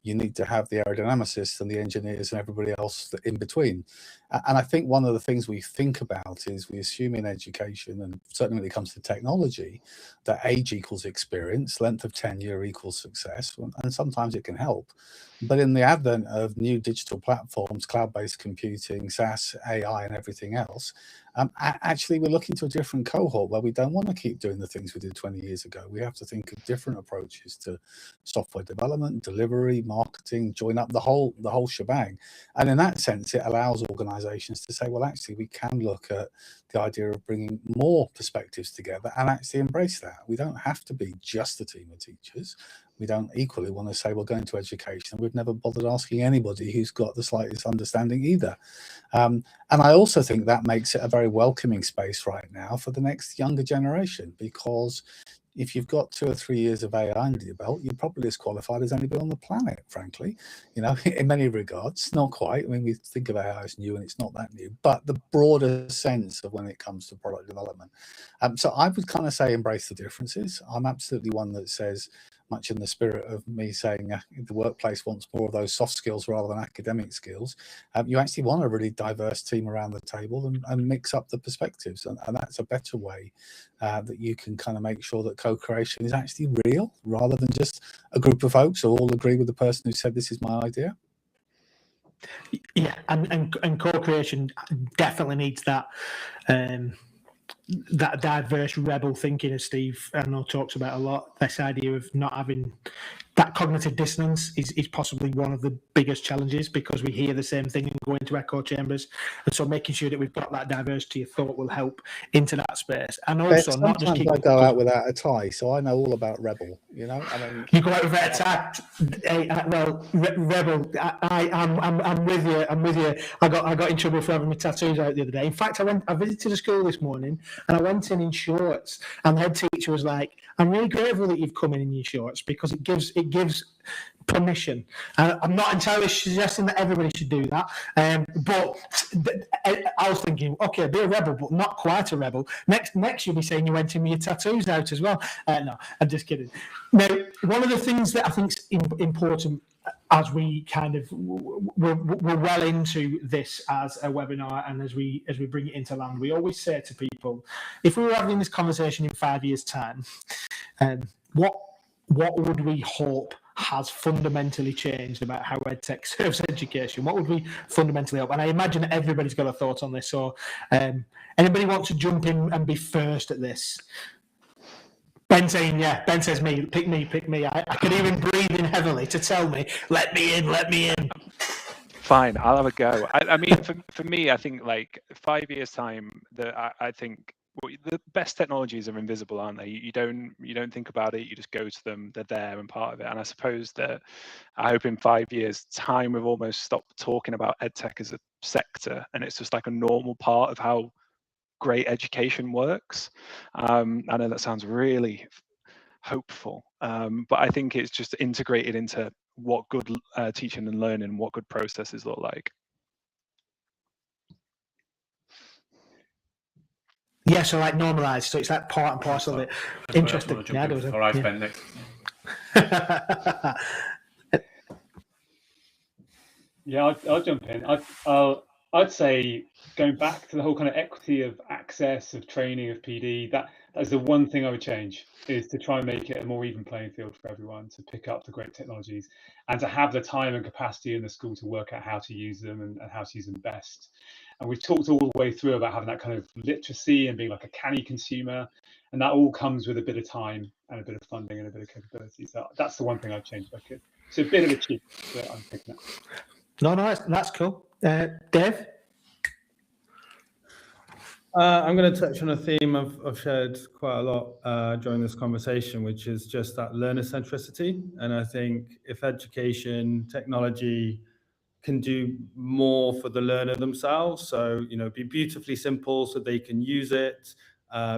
You need to have the aerodynamicists and the engineers and everybody else in between. And I think one of the things we think about is we assume in education, and certainly when it comes to technology, that age equals experience, length of tenure equals success, and sometimes it can help. But in the advent of new digital platforms, cloud-based computing, SaaS, AI, and everything else, actually we're looking to a different cohort where we don't want to keep doing the things we did 20 years ago. We have to think of different approaches to software development, delivery, marketing, join up the whole shebang. And in that sense, it allows organizations to say, well, actually, we can look at the idea of bringing more perspectives together and actually embrace that. We don't have to be just a team of teachers. We don't equally want to say we're going to education. We've never bothered asking anybody who's got the slightest understanding either. And I also think that makes it a very welcoming space right now for the next younger generation, because if you've got 2 or 3 years of AI under your belt, you're probably as qualified as anybody on the planet, frankly, in many regards. Not quite. I mean, we think of AI as new and it's not that new, but the broader sense of when it comes to product development. So I would kind of say embrace the differences. I'm absolutely one that says, much in the spirit of me saying the workplace wants more of those soft skills rather than academic skills, you actually want a really diverse team around the table and mix up the perspectives. And that's a better way that you can kind of make sure that co-creation is actually real, rather than just a group of folks who all agree with the person who said, this is my idea. Yeah, and co-creation definitely needs that that diverse rebel thinking, as Steve I know talks about a lot. This idea of not having that cognitive dissonance is possibly one of the biggest challenges, because we hear the same thing and go into echo chambers. And so making sure that we've got that diversity of thought will help into that space. And also not just keep... I go out without a tie, so I know all about rebel, I mean... You go out without a tie? Well, rebel, I'm with you. I got in trouble for having my tattoos out the other day. In fact, I visited a school this morning and I went in shorts, and the head teacher was like, I'm really grateful that you've come in your shorts, because it gives permission. I'm not entirely suggesting that everybody should do that, but I was thinking, okay, be a rebel, but not quite a rebel. Next you'll be saying you went in with your tattoos out as well. No, I'm just kidding. Now, one of the things that I think is important as we kind of we're well into this as a webinar, and as we bring it into land, we always say to people, if we were having this conversation in 5 years' time, what would we hope has fundamentally changed about how EdTech serves education? What would we fundamentally hope? And I imagine everybody's got a thought on this. So anybody want to jump in and be first at this? Ben saying, yeah. Ben says me. Pick me. I could even breathe in heavily to tell me, let me in. Fine, I'll have a go. I mean, for me, I think like 5 years time, I think the best technologies are invisible, aren't they? You don't think about it. You just go to them. They're there and part of it. And I suppose that I hope in 5 years time we've almost stopped talking about EdTech as a sector, and it's just like a normal part of how great education works. I know that sounds really hopeful, but I think it's just integrated into what good teaching and learning, what good processes look like. Yeah, so like normalised, so it's like part and parcel of it. Interesting. Yeah, there was all right, yeah. Ben, next. Yeah, I'll jump in. I'd say going back to the whole kind of equity of access, of training, of PD, that is the one thing I would change, is to try and make it a more even playing field for everyone to pick up the great technologies, and to have the time and capacity in the school to work out how to use them and how to use them best. And we've talked all the way through about having that kind of literacy and being like a canny consumer, and that all comes with a bit of time and a bit of funding and a bit of capability. So that's the one thing I'd change if I could. So a bit of a cheat that I'm picking up. No, that's cool. Dave? I'm going to touch on a theme I've shared quite a lot during this conversation, which is just that learner centricity. And I think if education, technology can do more for the learner themselves, so, be beautifully simple so they can use it,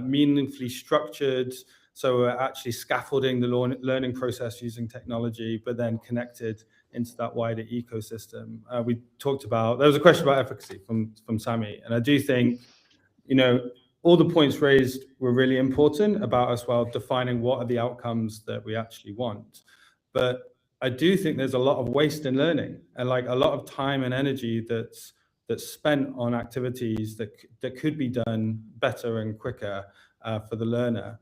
meaningfully structured So we're actually scaffolding the learning process using technology, but then connected into that wider ecosystem. We talked about, there was a question about efficacy from Sammy, and I do think, you know, all the points raised were really important about us defining what are the outcomes that we actually want. But I do think there's a lot of waste in learning, and like a lot of time and energy that's spent on activities that could be done better and quicker for the learner.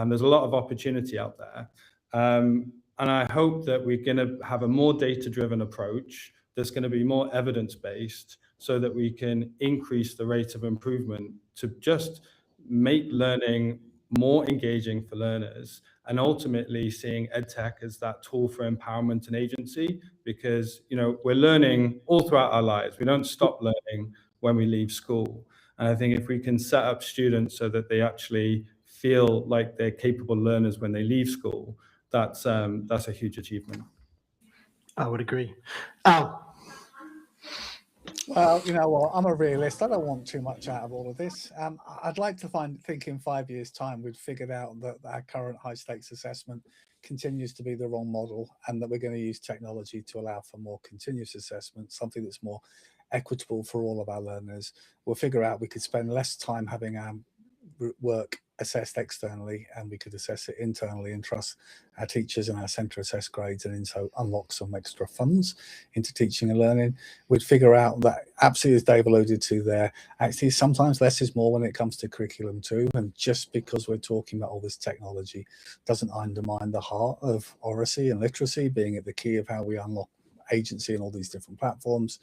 There's a lot of opportunity out there. And I hope that we're going to have a more data-driven approach that's going to be more evidence-based, so that we can increase the rate of improvement to just make learning more engaging for learners, and ultimately seeing EdTech as that tool for empowerment and agency, because, you know, we're learning all throughout our lives. We don't stop learning when we leave school. And I think if we can set up students so that they actually feel like they're capable learners when they leave school, that's a huge achievement. I would agree. Al? Well, you know what, I'm a realist. I don't want too much out of all of this. I'd like to think in 5 years' time we've figured out that our current high-stakes assessment continues to be the wrong model, and that we're going to use technology to allow for more continuous assessment, something that's more equitable for all of our learners. We'll figure out we could spend less time having our work assessed externally, and we could assess it internally and trust our teachers and our centre assess grades, and so unlock some extra funds into teaching and learning. We'd figure out that, absolutely as Dave alluded to there, actually sometimes less is more when it comes to curriculum too, and just because we're talking about all this technology doesn't undermine the heart of oracy and literacy being at the key of how we unlock agency and all these different platforms.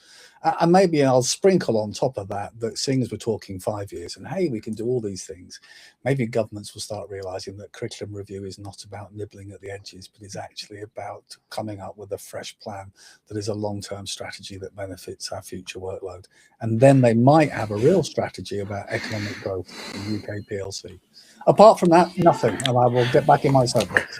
And maybe I'll sprinkle on top of that seeing as we're talking 5 years and hey, we can do all these things, maybe governments will start realizing that curriculum review is not about nibbling at the edges, but is actually about coming up with a fresh plan that is a long-term strategy that benefits our future workload. And then they might have a real strategy about economic growth in UK PLC. Apart from that, nothing, and I will get back in my soapbox.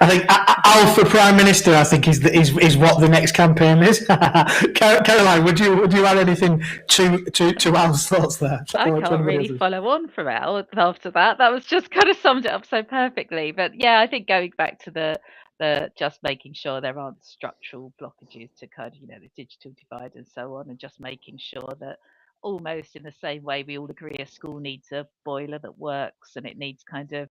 I think Al for Prime Minister, I think is what the next campaign is. Caroline, would you add anything to Al's thoughts there? I can't really follow on from Al after that. That was just kind of summed it up so perfectly. But yeah, I think going back to the just making sure there aren't structural blockages to kind of, you know, the digital divide and so on, and just making sure that almost in the same way we all agree a school needs a boiler that works, and it needs kind of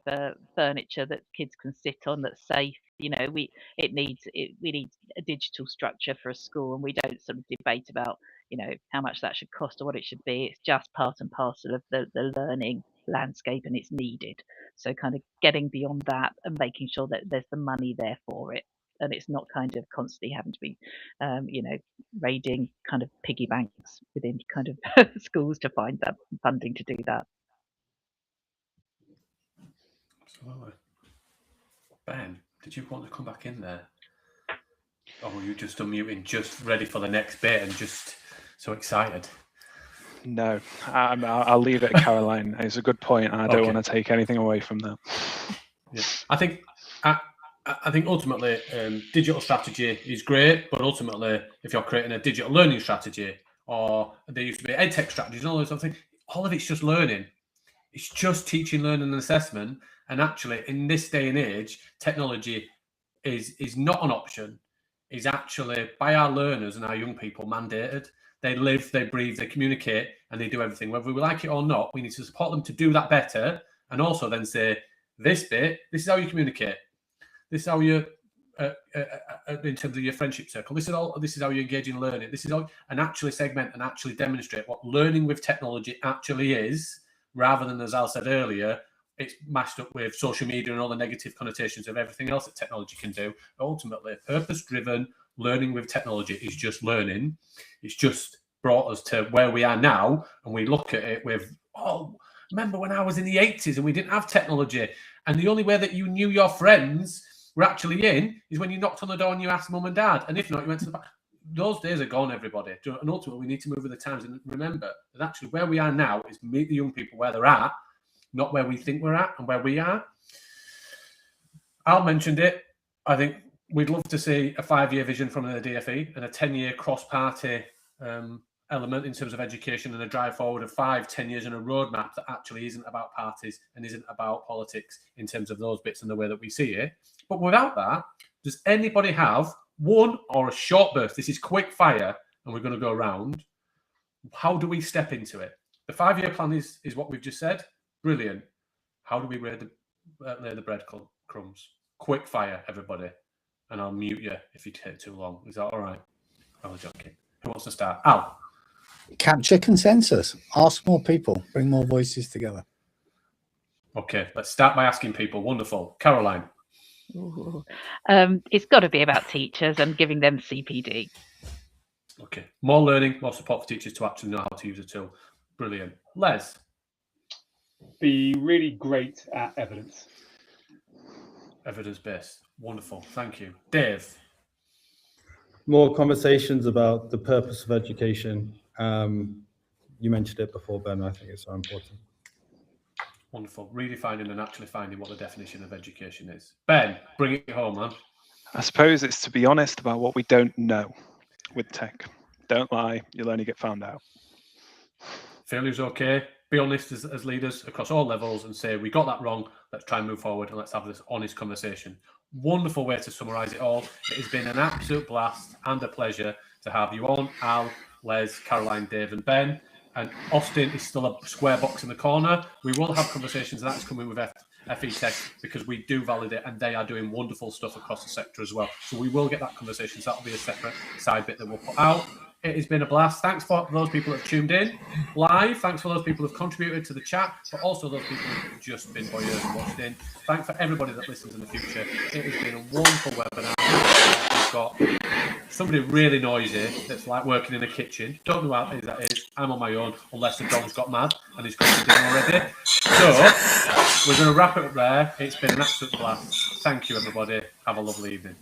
furniture that kids can sit on that's safe. You know, we need a digital structure for a school, and we don't sort of debate about, you know, how much that should cost or what it should be. It's just part and parcel of the learning landscape, and it's needed. So kind of getting beyond that and making sure that there's the money there for it, and it's not kind of constantly having to be, you know, raiding kind of piggy banks within kind of schools to find that funding to do that. Absolutely. Ben, did you want to come back in there? Or were you just unmuting, just ready for the next bit and just so excited? No, I'll leave it, Caroline. It's a good point, and I don't want to take anything away from that. Yeah. I think ultimately digital strategy is great, but ultimately if you're creating a digital learning strategy, or there used to be EdTech strategies and all those things, all of it's just learning. It's just teaching, learning and assessment. And actually in this day and age, technology is not an option. Is actually by our learners and our young people mandated. They live, they breathe, they communicate, and they do everything. Whether we like it or not, we need to support them to do that better, and also then say, this bit, this is how you communicate. This is how you, in terms of your friendship circle, this is how you engage in learning. This is how, and actually segment and actually demonstrate what learning with technology actually is, rather than, as Al said earlier, it's mashed up with social media and all the negative connotations of everything else that technology can do. But ultimately, purpose-driven learning with technology is just learning. It's just brought us to where we are now, and we look at it with, oh, remember when I was in the 80s and we didn't have technology, and the only way that you knew your friends were actually in is when you knocked on the door and you asked mum and dad, and if not, you went to the back. Those days are gone, everybody. And ultimately, we need to move with the times and remember that actually where we are now is meet the young people where they're at, not where we think we're at and where we are. Al mentioned it. I think we'd love to see a 5-year vision from the DFE and a 10-year cross-party element in terms of education and a drive forward of 5-10 years and a roadmap that actually isn't about parties and isn't about politics in terms of those bits and the way that we see it. But without that, does anybody have one or a short burst? This is quick fire and we're going to go around. How do we step into it? The 5-year plan is what we've just said. Brilliant. How do we lay the breadcrumbs? Quick fire, everybody. And I'll mute you if you take too long. Is that all right? I was joking. Who wants to start? Al. Capture consensus. Ask more people. Bring more voices together. Okay, let's start by asking people. Wonderful. Caroline. Ooh. It's got to be about teachers and giving them CPD. Okay. More learning, more support for teachers to actually know how to use a tool. Brilliant. Les. Be really great at evidence. Evidence-based. Wonderful. Thank you. Dave. More conversations about the purpose of education. You mentioned it before, Ben. I think it's so important. Wonderful. Redefining and actually finding what the definition of education is. Ben, bring it home, man. I suppose it's to be honest about what we don't know with tech. Don't lie, you'll only get found out. Failure's okay. Be honest as leaders across all levels and say, we got that wrong. Let's try and move forward and let's have this honest conversation. Wonderful way to summarise it all. It has been an absolute blast and a pleasure to have you on, Al, Les, Caroline, Dave and Ben. And Austin is still a square box in the corner. We will have conversations, and that's coming with FETech because we do validate and they are doing wonderful stuff across the sector as well. So we will get that conversation. So that'll be a separate side bit that we'll put out. It has been a blast. Thanks for those people that have tuned in live. Thanks for those people who have contributed to the chat, but also those people who have just been voyeurs and watched in. Thanks for everybody that listens in the future. It has been a wonderful webinar. We've got somebody really noisy that's like working in a kitchen. Don't know how that is. I'm on my own, unless the dog's got mad and he's cooking dinner already. So we're going to wrap it up there. It's been an absolute blast. Thank you, everybody. Have a lovely evening.